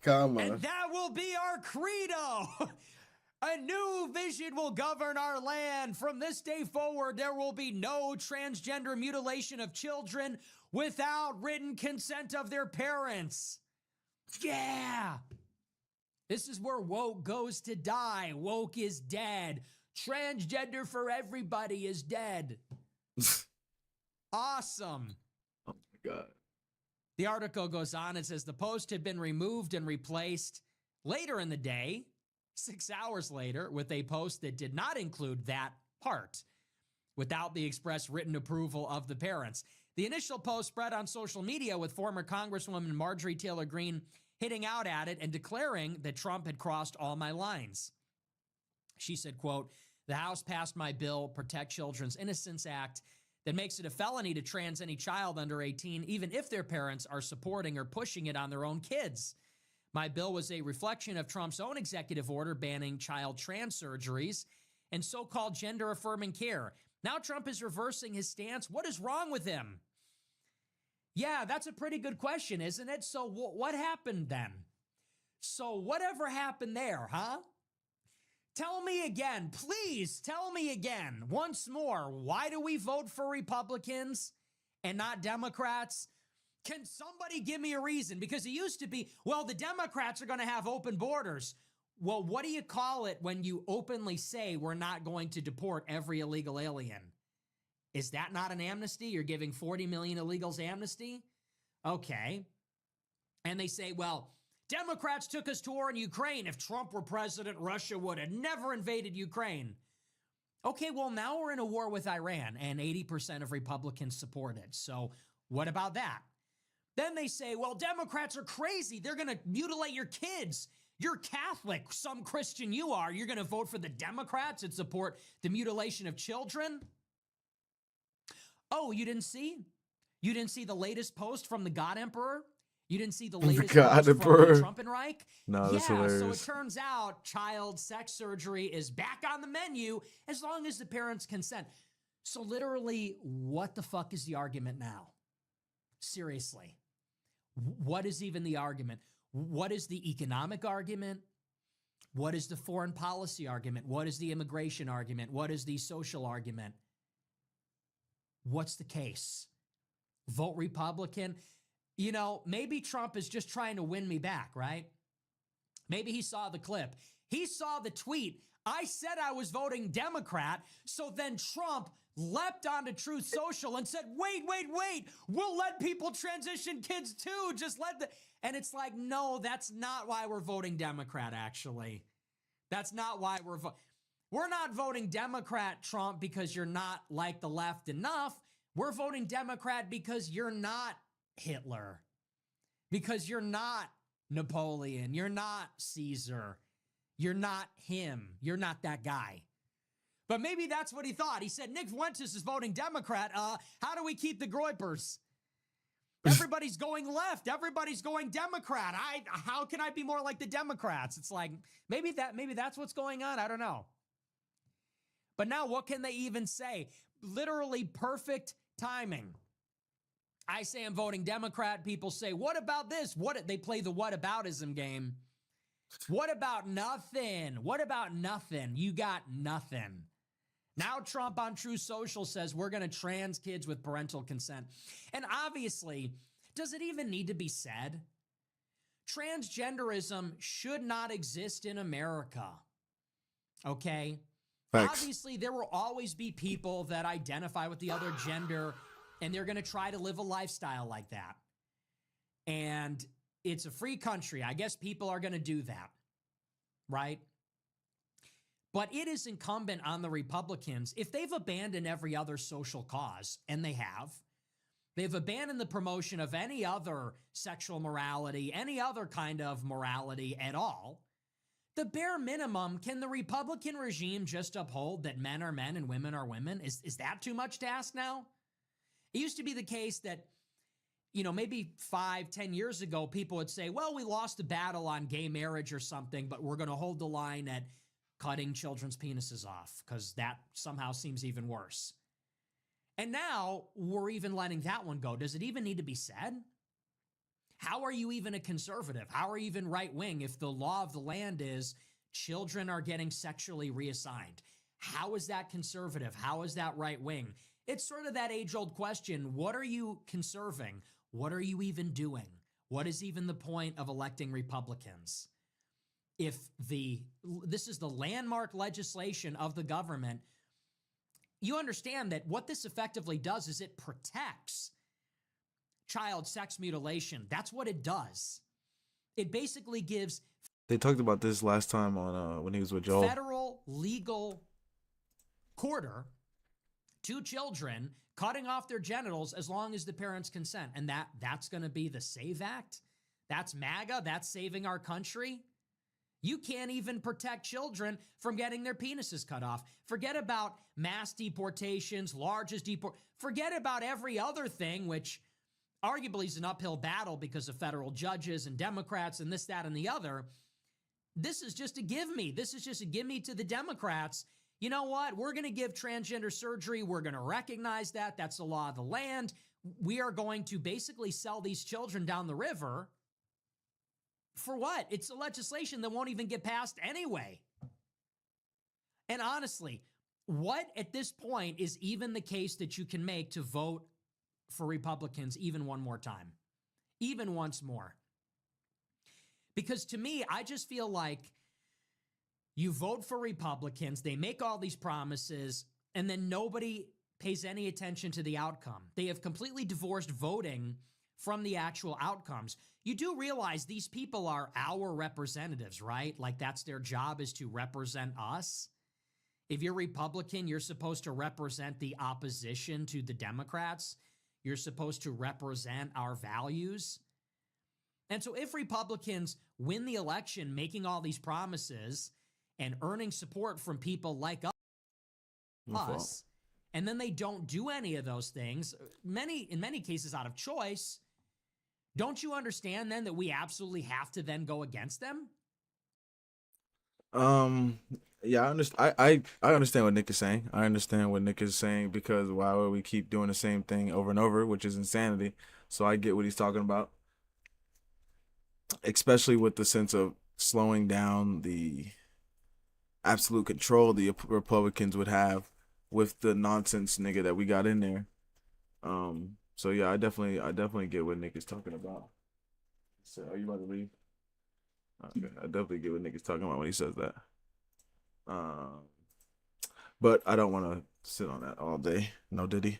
Comma. And that will be our credo. A new vision will govern our land. From this day forward, there will be no transgender mutilation of children without written consent of their parents. Yeah. This is where woke goes to die. Woke is dead. Transgender for everybody is dead. Awesome. Oh my God. The article goes on. It says the post had been removed and replaced later in the day, 6 hours later, with a post that did not include that part, without the express written approval of the parents. The initial post spread on social media with former Congresswoman Marjorie Taylor Greene hitting out at it and declaring that Trump had crossed all my lines. She said, quote, the House passed my bill, Protect Children's Innocence Act, that makes it a felony to trans any child under 18, even if their parents are supporting or pushing it on their own kids. My bill was a reflection of Trump's own executive order banning child trans surgeries and so-called gender-affirming care. Now Trump is reversing his stance. What is wrong with him? Yeah, that's a pretty good question, isn't it? So what happened then? So whatever happened there, huh? Tell me again, please tell me again, once more, why do we vote for Republicans and not Democrats? Can somebody give me a reason? Because it used to be, well, the Democrats are going to have open borders. Well, what do you call it when you openly say we're not going to deport every illegal alien? Is that not an amnesty? You're giving 40 million illegals amnesty? Okay. And they say, well, Democrats took us to war in Ukraine. If Trump were president, Russia would have never invaded Ukraine. Okay, well, now we're in a war with Iran, and 80% of Republicans support it. So what about that? Then they say, well, Democrats are crazy. They're going to mutilate your kids. You're Catholic, some Christian you are. You're going to vote for the Democrats and support the mutilation of children? Oh, you didn't see? You didn't see the latest post from the God Emperor? You didn't see the latest post from the Trumpenreich? No, that's hilarious. So it turns out child sex surgery is back on the menu as long as the parents consent. So literally, what the fuck is the argument now? Seriously. What is even the argument? What is the economic argument? What is the foreign policy argument? What is the immigration argument? What is the social argument? What's the case? Vote Republican? You know, maybe Trump is just trying to win me back, right? Maybe he saw the clip. He saw the tweet. I said I was voting Democrat, so then Trump leapt onto Truth Social and said, wait, we'll let people transition kids too. Just let the... And it's like, no, that's not why we're voting Democrat, actually. That's not why we're not voting Democrat, Trump, because you're not like the left enough. We're voting Democrat because you're not Hitler, because you're not Napoleon, you're not Caesar, you're not him, you're not that guy. But maybe that's what he thought. He said, Nick Fuentes is voting Democrat. How do we keep the Groypers? Everybody's going left. Everybody's going Democrat. How can I be more like the Democrats? It's like, maybe that's what's going on. I don't know. But now what can they even say? Literally perfect timing. I say I'm voting Democrat. People say, what about this? They play the whataboutism game. What about nothing? What about nothing? You got nothing. Now Trump on Truth Social says we're going to trans kids with parental consent. And obviously, does it even need to be said? Transgenderism should not exist in America. Okay? Facts. Obviously, there will always be people that identify with the other gender, and they're going to try to live a lifestyle like that. And it's a free country. I guess people are going to do that, right? But it is incumbent on the Republicans, if they've abandoned every other social cause, and they've abandoned the promotion of any other sexual morality, any other kind of morality at all, the bare minimum, can the Republican regime just uphold that men are men and women are women? Is that too much to ask now? It used to be the case that, you know, maybe 5-10 years ago, people would say, well, we lost the battle on gay marriage or something, but we're going to hold the line at cutting children's penises off because that somehow seems even worse. And now we're even letting that one go. Does it even need to be said? How are you even a conservative? How are you even right-wing if the law of the land is children are getting sexually reassigned? How is that conservative? How is that right-wing? It's sort of that age-old question. What are you conserving? What are you even doing? What is even the point of electing Republicans? If this is the landmark legislation of the government, you understand that what this effectively does is it protects child sex mutilation. That's what it does. It basically gives... They talked about this last time on when he was with Joel. Federal legal quarter to children cutting off their genitals as long as the parents consent. And that's going to be the SAVE Act? That's MAGA? That's saving our country? You can't even protect children from getting their penises cut off. Forget about mass deportations, forget about every other thing, which arguably is an uphill battle because of federal judges and Democrats and this, that, and the other. This is just a give me. This is just a give me to the Democrats. You know what? We're going to give transgender surgery. We're going to recognize that. That's the law of the land. We are going to basically sell these children down the river. For what? It's a legislation that won't even get passed anyway. And honestly, what at this point is even the case that you can make to vote for Republicans even one more time? Even once more? Because to me, I just feel like you vote for Republicans, they make all these promises, and then nobody pays any attention to the outcome. They have completely divorced voting from the actual outcomes. You do realize these people are our representatives, right? Like that's their job, is to represent us. If you're Republican, you're supposed to represent the opposition to the Democrats. You're supposed to represent our values. And so if Republicans win the election making all these promises and earning support from people like us, and then they don't do any of those things, in many cases out of choice, don't you understand then that we absolutely have to then go against them? Yeah, I understand. I understand what Nick is saying. I understand what Nick is saying, because why would we keep doing the same thing over and over, which is insanity. So I get what he's talking about, especially with the sense of slowing down the absolute control the Republicans would have with the nonsense nigga that we got in there. So yeah, I definitely get what Nick is talking about. So are you about to leave? Okay, I definitely get what Nick is talking about when he says that. But I don't want to sit on that all day. No Diddy.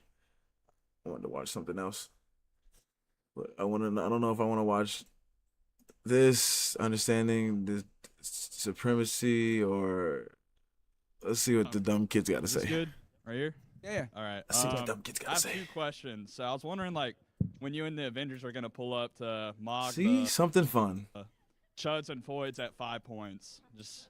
I wanted to watch something else. But I don't know if I want to watch this, understanding the supremacy, or let's see what the dumb kids got to Is this say. good? Right here? Yeah. All right. Let's see what the dumb kids I got to have say. 2 questions. So I was wondering, like, when you and the Avengers are gonna pull up to mock See, the something fun. Chuds and Foyds at 5 points, just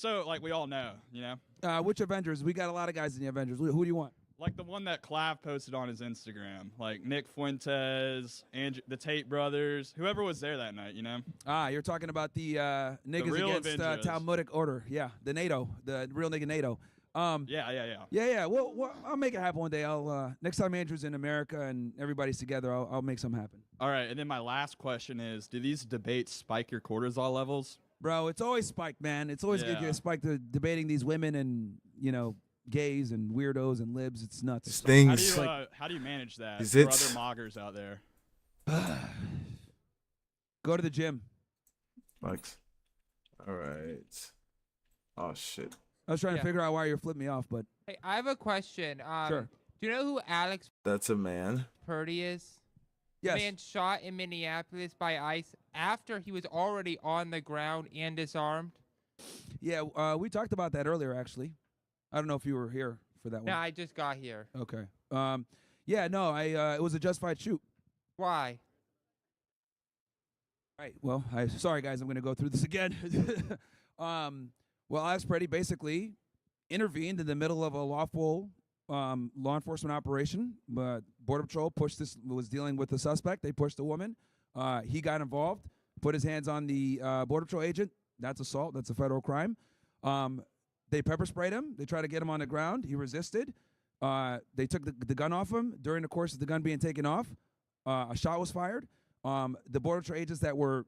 so like we all know, you know, Which Avengers? We got a lot of guys in the Avengers. Who do you want? like the one that Clav posted on his Instagram, like Nick Fuentes, and the Tate brothers, whoever was there that night, you know. You're talking about the niggas real against Avengers. Talmudic order. Yeah, the NATO, the real nigga NATO. Yeah. Yeah. Well, I'll make it happen one day. I'll next time Andrew's in America and everybody's together, I'll make something happen. All right, and then my last question is: do these debates spike your cortisol levels? Bro, it's always spiked, man. It's always Yeah. get spiked debating these women and gays and weirdos and libs. It's nuts. Things. How do you manage that Is for it- other moggers out there? Go to the gym. Like, all right. Oh shit. I was trying to Yeah. figure out why you're flipping me off, but Hey, I have a question. Sure. Do you know who Alex That's a man. Purdy is? yes. Man shot in Minneapolis by ICE after he was already on the ground and disarmed. Yeah, we talked about that earlier, actually. I don't know if you were here for that No, one. I just got here. Okay. Yeah, no, it was a justified shoot. Why? Right. Well, sorry guys, I'm going to go through this again. Well, Alex Preddy basically intervened in the middle of a lawful law enforcement operation. But Border Patrol was dealing with the suspect. They pushed the woman. He got involved, put his hands on the Border Patrol agent. That's assault. That's a federal crime. They pepper sprayed him. They tried to get him on the ground. He resisted. They took the gun off him. During the course of the gun being taken off, a shot was fired. The Border Patrol agents that were,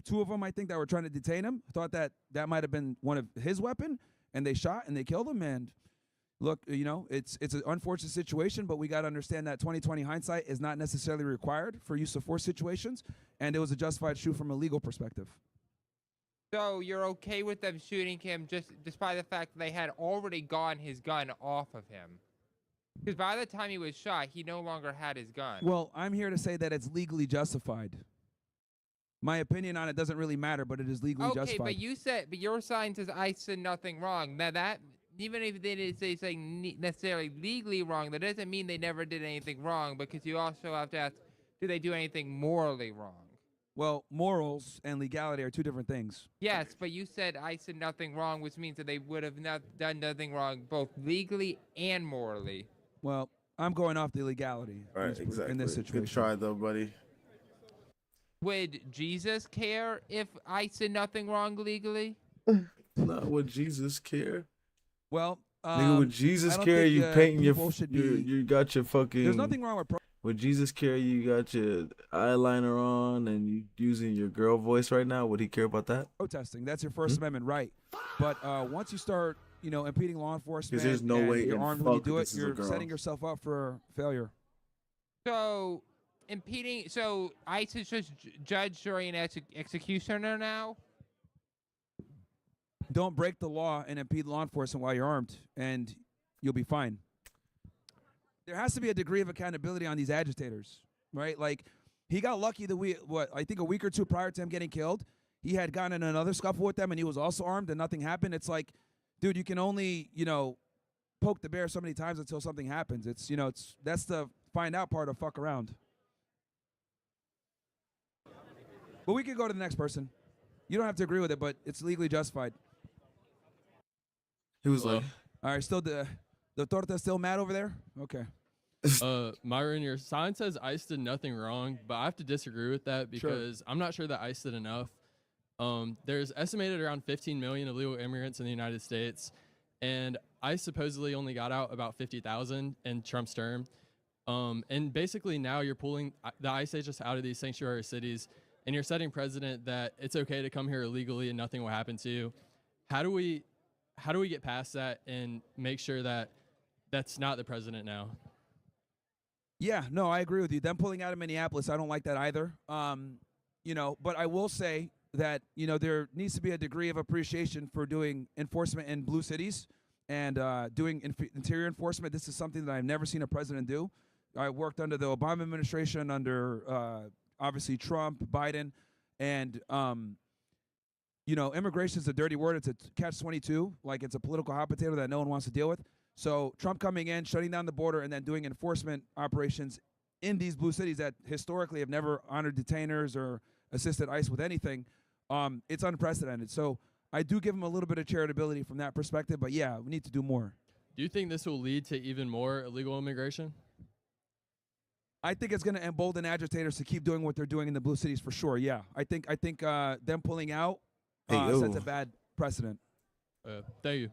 2 of them, I think, that were trying to detain him, thought that might have been one of his weapon, and they shot and they killed him. And look, it's an unfortunate situation, but we got to understand that 2020 hindsight is not necessarily required for use of force situations, and it was a justified shoot from a legal perspective. So you're okay with them shooting him despite the fact that they had already gotten his gun off of him? Because by the time he was shot, he no longer had his gun. Well, I'm here to say that it's legally justified. My opinion on it doesn't really matter, but it is legally Okay, justified. but your sign says I said nothing wrong. Now that, even if they didn't say something necessarily legally wrong, that doesn't mean they never did anything wrong, because you also have to ask, do they do anything morally wrong? Well, morals and legality are 2 different things. Yes, but you said I said nothing wrong, which means that they would have not done nothing wrong both legally and morally. Well, I'm going off the legality Right, exactly. in this situation. Good try, though, buddy. Would Jesus care if I said nothing wrong legally? Not would Jesus care. Well, Nigga, would Jesus I don't care think, you painting people should be. you got your fucking. There's nothing wrong with. Would Jesus care you got your eyeliner on and you using your girl voice right now? Would he care about that? Protesting. That's your First Amendment right. But once you start, impeding law enforcement, there's no and way you're in armed when you fuck do this it, is a you're girl. setting yourself up for failure. So impeding. So ICE is just judge, jury, and executioner now. Don't break the law and impede law enforcement while you're armed, and you'll be fine. There has to be a degree of accountability on these agitators, right? Like, he got lucky that I think a week or two prior to him getting killed, he had gotten in another scuffle with them, and he was also armed, and nothing happened. It's like, dude, you can only, poke the bear so many times until something happens. That's the find out part of fuck around. But we could go to the next person. You don't have to agree with it, but it's legally justified. He was like, All right, still the torta's still mad over there? Okay. Myron, your sign says ICE did nothing wrong, but I have to disagree with that because I'm not sure that ICE did enough. There's estimated around 15 million illegal immigrants in the United States, and ICE supposedly only got out about 50,000 in Trump's term. And basically now you're pulling the ICE agents out of these sanctuary cities, and you're setting precedent that it's okay to come here illegally and nothing will happen to you. How do we get past that and make sure that that's not the president now? Yeah, no, I agree with you. Them pulling out of Minneapolis, I don't like that either. But I will say that, there needs to be a degree of appreciation for doing enforcement in blue cities and doing interior enforcement. This is something that I've never seen a president do. I worked under the Obama administration, under obviously Trump, Biden, and immigration is a dirty word. It's a catch-22. Like, it's a political hot potato that no one wants to deal with. So Trump coming in, shutting down the border, and then doing enforcement operations in these blue cities that historically have never honored detainers or assisted ICE with anything, it's unprecedented. So I do give him a little bit of charitability from that perspective. But, yeah, we need to do more. Do you think this will lead to even more illegal immigration? I think it's going to embolden agitators to keep doing what they're doing in the blue cities for sure, yeah. I think them pulling out sets a bad precedent. Thank you.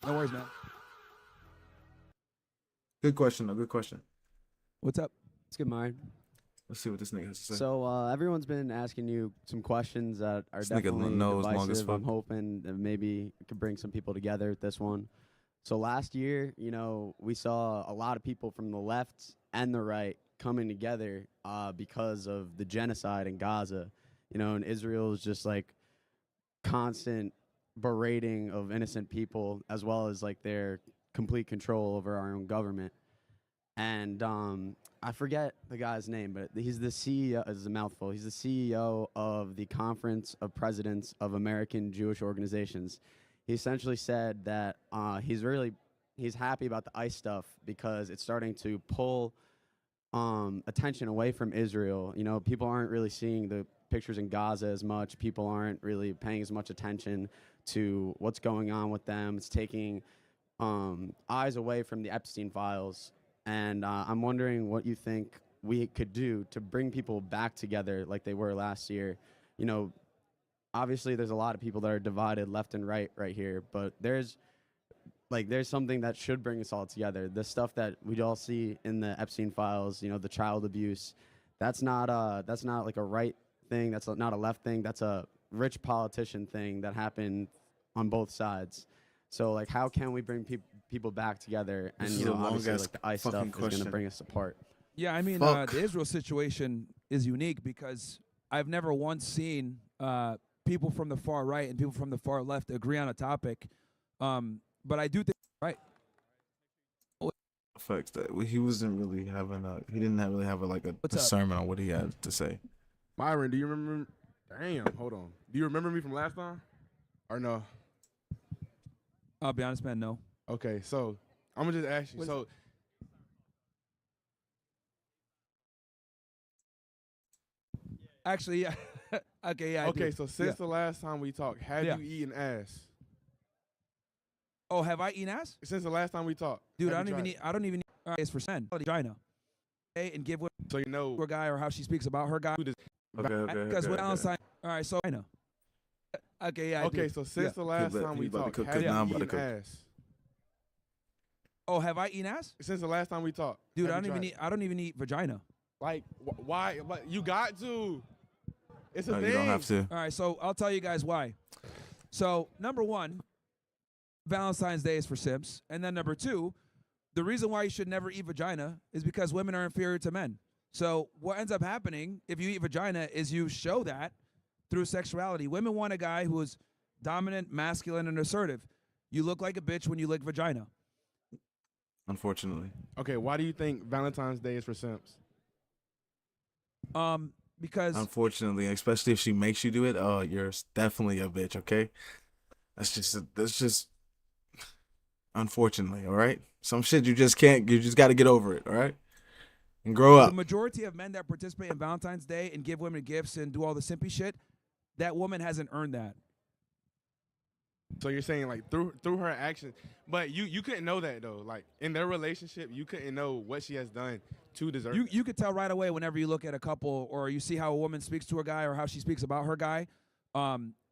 No worries, man. good question, though. Good question. What's up? It's good, Myron. Let's see what this nigga has to say. So everyone's been asking you some questions that are This nigga definitely knows long as divisive. I'm fuck. hoping that maybe it could bring some people together with this one. So last year, we saw a lot of people from the left and the right coming together because of the genocide in Gaza. And Israel is just like constant berating of innocent people, as well as like their complete control over our own government. And I forget the guy's name, but he's the CEO. It's a mouthful. He's the CEO of the Conference of Presidents of American Jewish Organizations. He essentially said that he's happy about the ICE stuff because it's starting to pull attention away from Israel. People aren't really seeing the pictures in Gaza as much. People aren't really paying as much attention to what's going on with them. It's taking eyes away from the Epstein files. And I'm wondering what you think we could do to bring people back together like they were last year. Obviously there's a lot of people that are divided left and right here, but there's something that should bring us all together. The stuff that we all see in the Epstein files, the child abuse, that's not like a right thing. That's not a left thing. That's a rich politician thing that happened on both sides. So like, how can we bring people back together? And obviously like the ICE stuff is going to bring us apart. Yeah, I mean, the Israel situation is unique because I've never once seen people from the far right and people from the far left agree on a topic. But I do think, right? Facts that he wasn't really having he didn't really have a sermon on what he had to say. Myron, do you remember? Damn, hold on. Do you remember me from last time? Or no? I'll be honest, man, no. Okay, so I'm gonna just ask you. So actually, yeah. Okay, yeah. Okay, so since the last time we talked, have you eaten ass? Oh, have I eaten ass? Since the last time we talked, dude, I don't even. All right, it's for men. Vagina. Okay, and give women So you know to a guy or how she speaks about her guy. Okay. Because with Valentine's, all right, so I know. Okay, yeah. I Okay, do. so since the last He time we about to talked, cook, have 'cause you now I'm about to eaten cook. ass? Oh, have I eaten ass? Since the last time we talked, Dude, have I you don't even tried eat. it? I don't even eat vagina. Like why? But you got to. It's a No, thing. you don't have to. All right, so I'll tell you guys why. So number one, Valentine's Day is for simps, and then number two, the reason why you should never eat vagina is because women are inferior to men. So what ends up happening if you eat vagina is you show that through sexuality. Women want a guy who is dominant, masculine, and assertive. You look like a bitch when you lick vagina. Unfortunately. Okay, why do you think Valentine's Day is for simps? Because Unfortunately, especially if she makes you do it, oh, you're definitely a bitch, okay? That's just unfortunately, all right? Some shit you just can't, you just got to get over it, all right? And grow the up. majority of men that participate in Valentine's Day and give women gifts and do all the simpy shit, that woman hasn't earned that. So you're saying like through her actions, but you couldn't know that though. Like in their relationship, you couldn't know what she has done to deserve. You could tell right away whenever you look at a couple or you see how a woman speaks to a guy or how she speaks about her guy.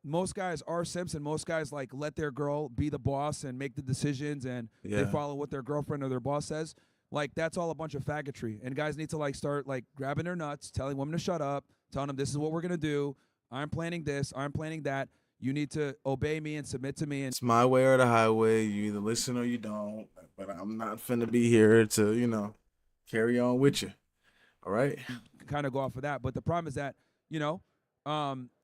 Most guys are simps, and most guys like let their girl be the boss and make the decisions, and they Yeah. follow what their girlfriend or their boss says. Like that's all a bunch of faggotry, and guys need to like start like grabbing their nuts, telling women to shut up, telling them this is what we're gonna do. I'm planning this. I'm planning that. You need to obey me and submit to me. And It's my way or the highway. You either listen or you don't. But I'm not finna be here to, carry on with you. All right? kind of go off of that. But the problem is that,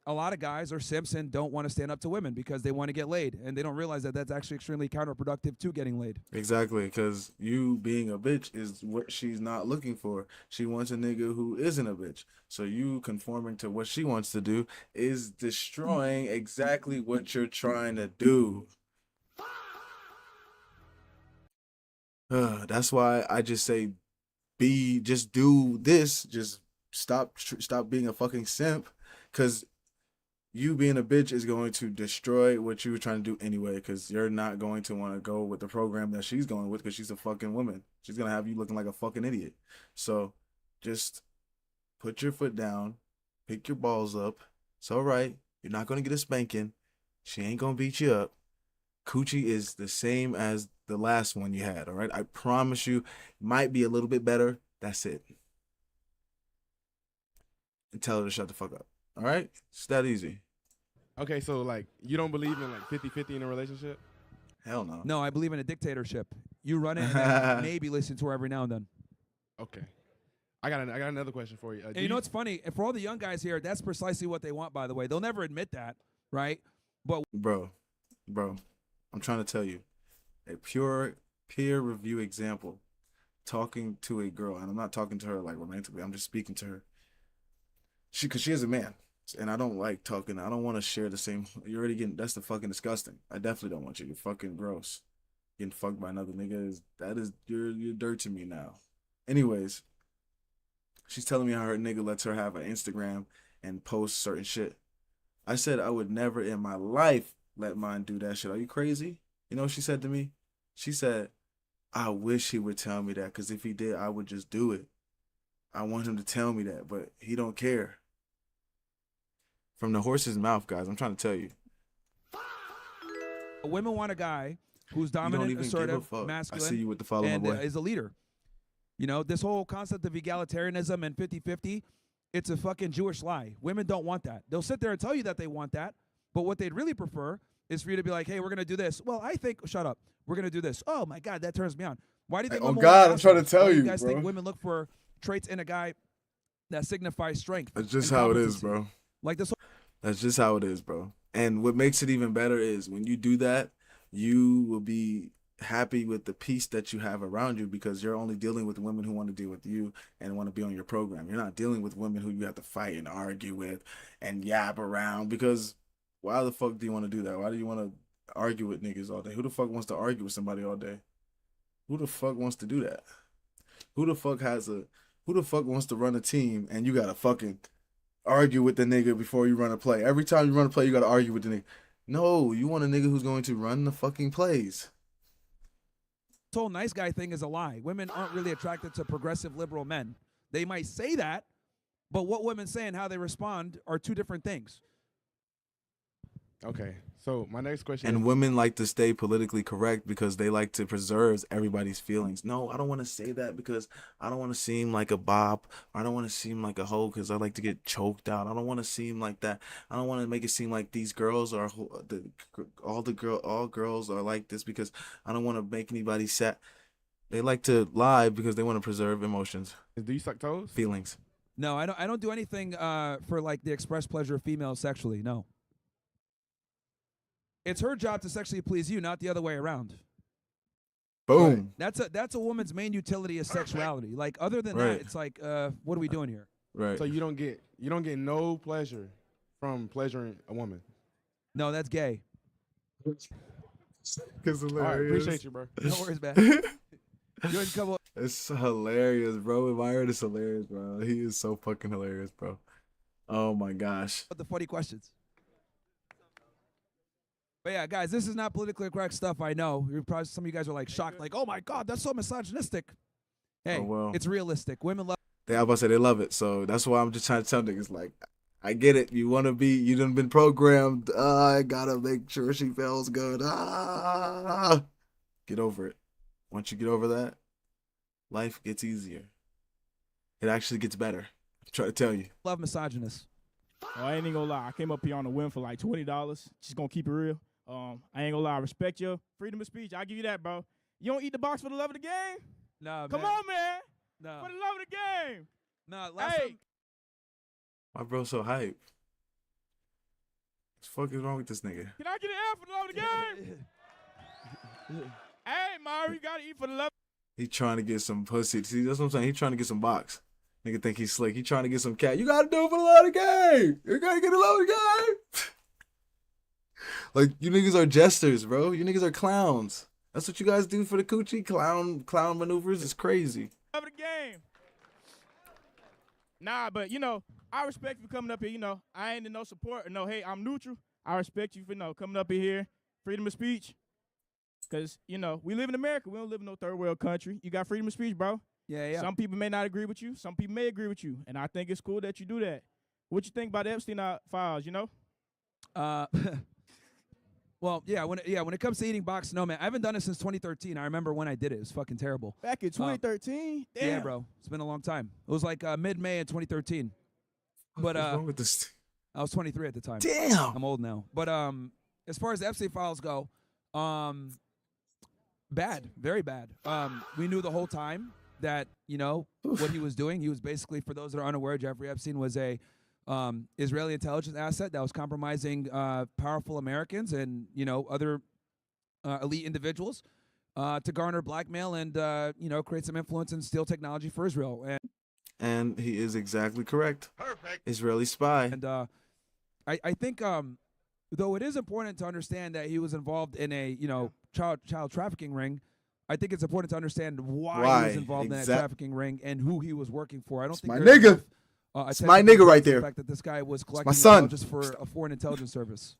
a lot of guys are simps and don't want to stand up to women because they want to get laid. And they don't realize that that's actually extremely counterproductive to getting laid. Exactly, because you being a bitch is what she's not looking for. She wants a nigga who isn't a bitch. So you conforming to what she wants to do is destroying exactly what you're trying to do. That's why I just say just do this. Just stop being a fucking simp, because you being a bitch is going to destroy what you were trying to do anyway, because you're not going to want to go with the program that she's going with because she's a fucking woman. She's going to have you looking like a fucking idiot. So just put your foot down, pick your balls up. It's all right. You're not going to get a spanking. She ain't going to beat you up. Coochie is the same as the last one you had, all right? I promise you, it might be a little bit better. That's it. And tell her to shut the fuck up. All right? It's that easy. Okay, so like you don't believe in like 50-50 in a relationship? Hell no. No, I believe in a dictatorship. You run it and then maybe listen to her every now and then. Okay. I got another question for you. And you know what's funny? And for all the young guys here, that's precisely what they want, by the way. They'll never admit that, right? But Bro, I'm trying to tell you, a pure peer review example, talking to a girl, and I'm not talking to her like romantically, I'm just speaking to her. Because she is a man, and I don't like talking. I don't want to share the same. You're already getting, that's the fucking disgusting. I definitely don't want you. You're fucking gross. Getting fucked by another nigga you're dirt to me now. Anyways, she's telling me how her nigga lets her have an Instagram and post certain shit. I said I would never in my life let mine do that shit. Are you crazy? You know what she said to me? She said, I wish he would tell me that, because if he did, I would just do it. I want him to tell me that, but he don't care. From the horse's mouth, guys, I'm trying to tell you. women want a guy who's You don't dominant, even give a assertive, fuck. I masculine, see you with the follow, my and boy. is a leader. You know, this whole concept of egalitarianism and 50-50, it's a fucking Jewish lie. Women don't want that. They'll sit there and tell you that they want that, but what they'd really prefer is for you to be like, hey, we're going to do this. Well, I think, shut up. We're going to do this. Oh, my God, that turns me on. Why do you think Oh, women God, want I'm trying to assholes? tell Why do you, guys bro. think women look for traits in a guy that signify strength? That's just and how it is, competency? bro. Like this. That's just how it is, bro. And what makes it even better is when you do that, you will be happy with the peace that you have around you, because you're only dealing with women who want to deal with you and want to be on your program. You're not dealing with women who you have to fight and argue with and yap around, because why the fuck do you want to do that? Why do you want to argue with niggas all day? Who the fuck wants to argue with somebody all day? Who the fuck wants to do that? Who the fuck wants to run a team and you gotta fucking argue with the nigga before you run a play? Every time you run a play, you gotta argue with the nigga. No, you want a nigga who's going to run the fucking plays. whole nice guy thing is a lie. Women aren't really attracted to progressive liberal men. They might say that, but what women say and how they respond are two different things. Okay, so my next question And is, women like to stay politically correct because they like to preserve everybody's feelings. No, I don't want to say that because I don't want to seem like a bop. I don't want to seem like a hoe because I like to get choked out. I don't want to seem like that. I don't want to make it seem like these girls are all girls are like this because I don't want to make anybody sad. They like to lie because they want to preserve emotions, do you suck toes? feelings. No, I don't do anything for like the express pleasure of females sexually. No. It's her job to sexually please you, not the other way around. Boom. That's a woman's main utility is sexuality. Like other than Right. that, it's like what are we doing here? Right. So you don't get no pleasure from pleasuring a woman. No, that's gay. It's All right, appreciate you, bro. No worries, man. You had a couple. It's hilarious, bro. Myron is hilarious, bro. He is so fucking hilarious, bro. Oh my gosh. The funny questions. But yeah, guys, this is not politically correct stuff. I know. You're probably, some of you guys are like shocked, like, "Oh my God, that's so misogynistic." Hey, Oh, well. it's realistic. Women love. I was about to say they love it, so that's why I'm just trying to tell niggas like, I get it. You want to be, you done been programmed. I gotta make sure she feels good. Get over it. Once you get over that, life gets easier. It actually gets better. I'm trying to tell you. Love misogynists. Oh, I ain't even gonna lie. I came up here on a whim for like $20. Just gonna keep it real. I ain't gonna lie. I respect your freedom of speech. I'll give you that, bro. You don't eat the box for the love of the game? No, Come on, man. No. For the love of the game. No, last Hey. time. My bro so hype. What the fuck is wrong with this nigga? Can I get an L for the love of the game? Hey, Myron, you gotta eat for the love. He trying to get some pussy. See, that's what I'm saying. He trying to get some box. Nigga think he's slick. He trying to get some cat. You gotta do it for the love of the game. You gotta get the love of the game. Like, you niggas are jesters, bro. You niggas are clowns. That's what you guys do for the coochie. Clown maneuvers is crazy. Love of the game. Nah, but I respect you for coming up here. I ain't in no support or no hate. I'm neutral. I respect you for coming up in here. Freedom of speech. Cause we live in America. We don't live in no third world country. You got freedom of speech, bro. Yeah. Some people may not agree with you. Some people may agree with you, and I think it's cool that you do that. What you think about the Epstein files? Well, yeah. When it comes to eating box, no man. I haven't done it since 2013. I remember when I did it. It was fucking terrible. Back in 2013. Damn. Yeah, bro. It's been a long time. It was like mid-May in 2013. But What's wrong with this? I was 23 at the time. Damn. I'm old now. But as far as the Epstein files go, bad, very bad. We knew the whole time that what he was doing. He was basically, for those that are unaware, Jeffrey Epstein was a Israeli intelligence asset that was compromising powerful Americans and other elite individuals to garner blackmail and create some influence and steal technology for Israel. And he is exactly correct. Perfect. Israeli spy. And I think though it is important to understand that he was involved in a child trafficking ring, I think it's important to understand why he was involved in that trafficking ring and who he was working for. I don't think my there's nigga. enough, It's my nigga right there. The fact that this guy was collecting my son. intelligence for a foreign intelligence service.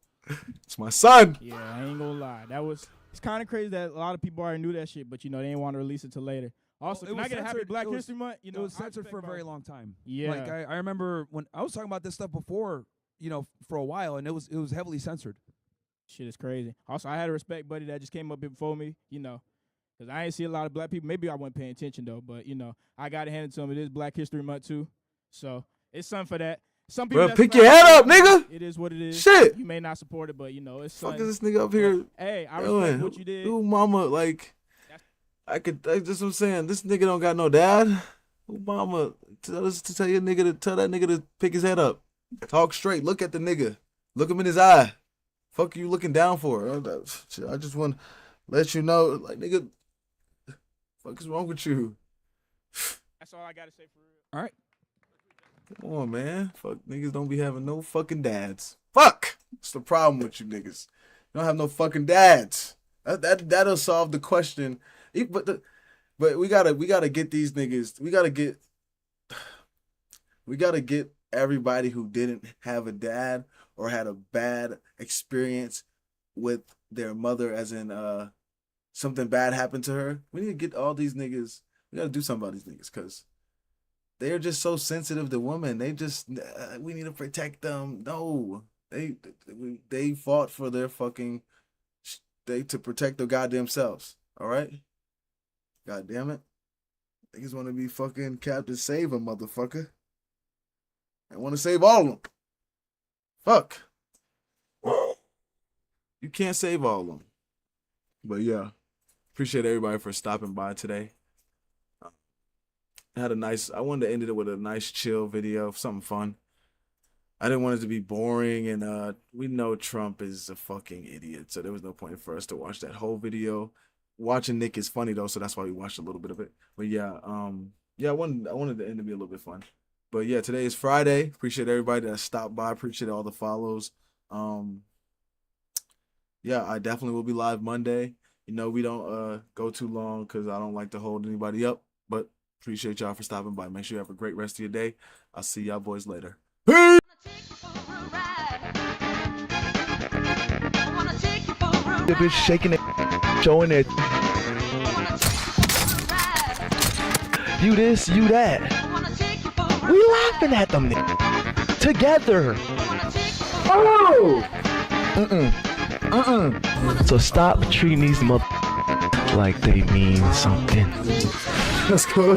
It's my son. Yeah, I ain't gonna lie. It's kind of crazy that a lot of people already knew that shit, but they didn't want to release it till later. Also, Well, can I get a happy Black History Month? It was censored for a very long time. Yeah. Like I remember when I was talking about this stuff before, for a while, and it was heavily censored. Shit is crazy. Also, I had a respect buddy that just came up here before me, because I ain't see a lot of black people. Maybe I wasn't paying attention, though, but, I got to hand it to him. It is Black History Month, too. So it's something for that. Some people Bro, pick your head up, nigga. It is what it is. Shit. You may not support it, but, it's Fuck something. is this nigga up here? Hey, I respect what you did. Who mama, like, that's what I'm saying. This nigga don't got no dad. Who mama, tell that nigga to pick his head up. Talk straight. Look at the nigga. Look him in his eye. Fuck you looking down for? I just want to let you know, like, nigga, fuck is wrong with you? That's all I got to say for real. All right. Come on, man. Fuck, niggas don't be having no fucking dads. Fuck! What's the problem with you niggas? You don't have no fucking dads. That'll solve the question. But we gotta get these niggas. We gotta get everybody who didn't have a dad or had a bad experience with their mother, as in something bad happened to her, we need to get all these niggas. We gotta do something about these niggas because they're just so sensitive to women. They just we need to protect them. No, they fought for their fucking to protect their goddamn selves. All right, god damn it, niggas want to be fucking Captain Save 'em, motherfucker. I want to save all of them. Fuck, you can't save all of them. But yeah, appreciate everybody for stopping by today. I wanted to end it with a nice chill video, something fun. I didn't want it to be boring, and we know Trump is a fucking idiot, so there was no point for us to watch that whole video. Watching Nick is funny though, so that's why we watched a little bit of it. But yeah, I wanted the end to be a little bit fun. But yeah, today is Friday. Appreciate everybody that stopped by. Appreciate all the follows. Yeah, I definitely will be live Monday. You know, we don't go too long because I don't like to hold anybody up, but appreciate y'all for stopping by. Make sure you have a great rest of your day. I'll see y'all boys later. Peace! The bitch shaking it, showing it. You this, you that. We laughing at them together. Oh! So stop treating these like they mean something. Let's go.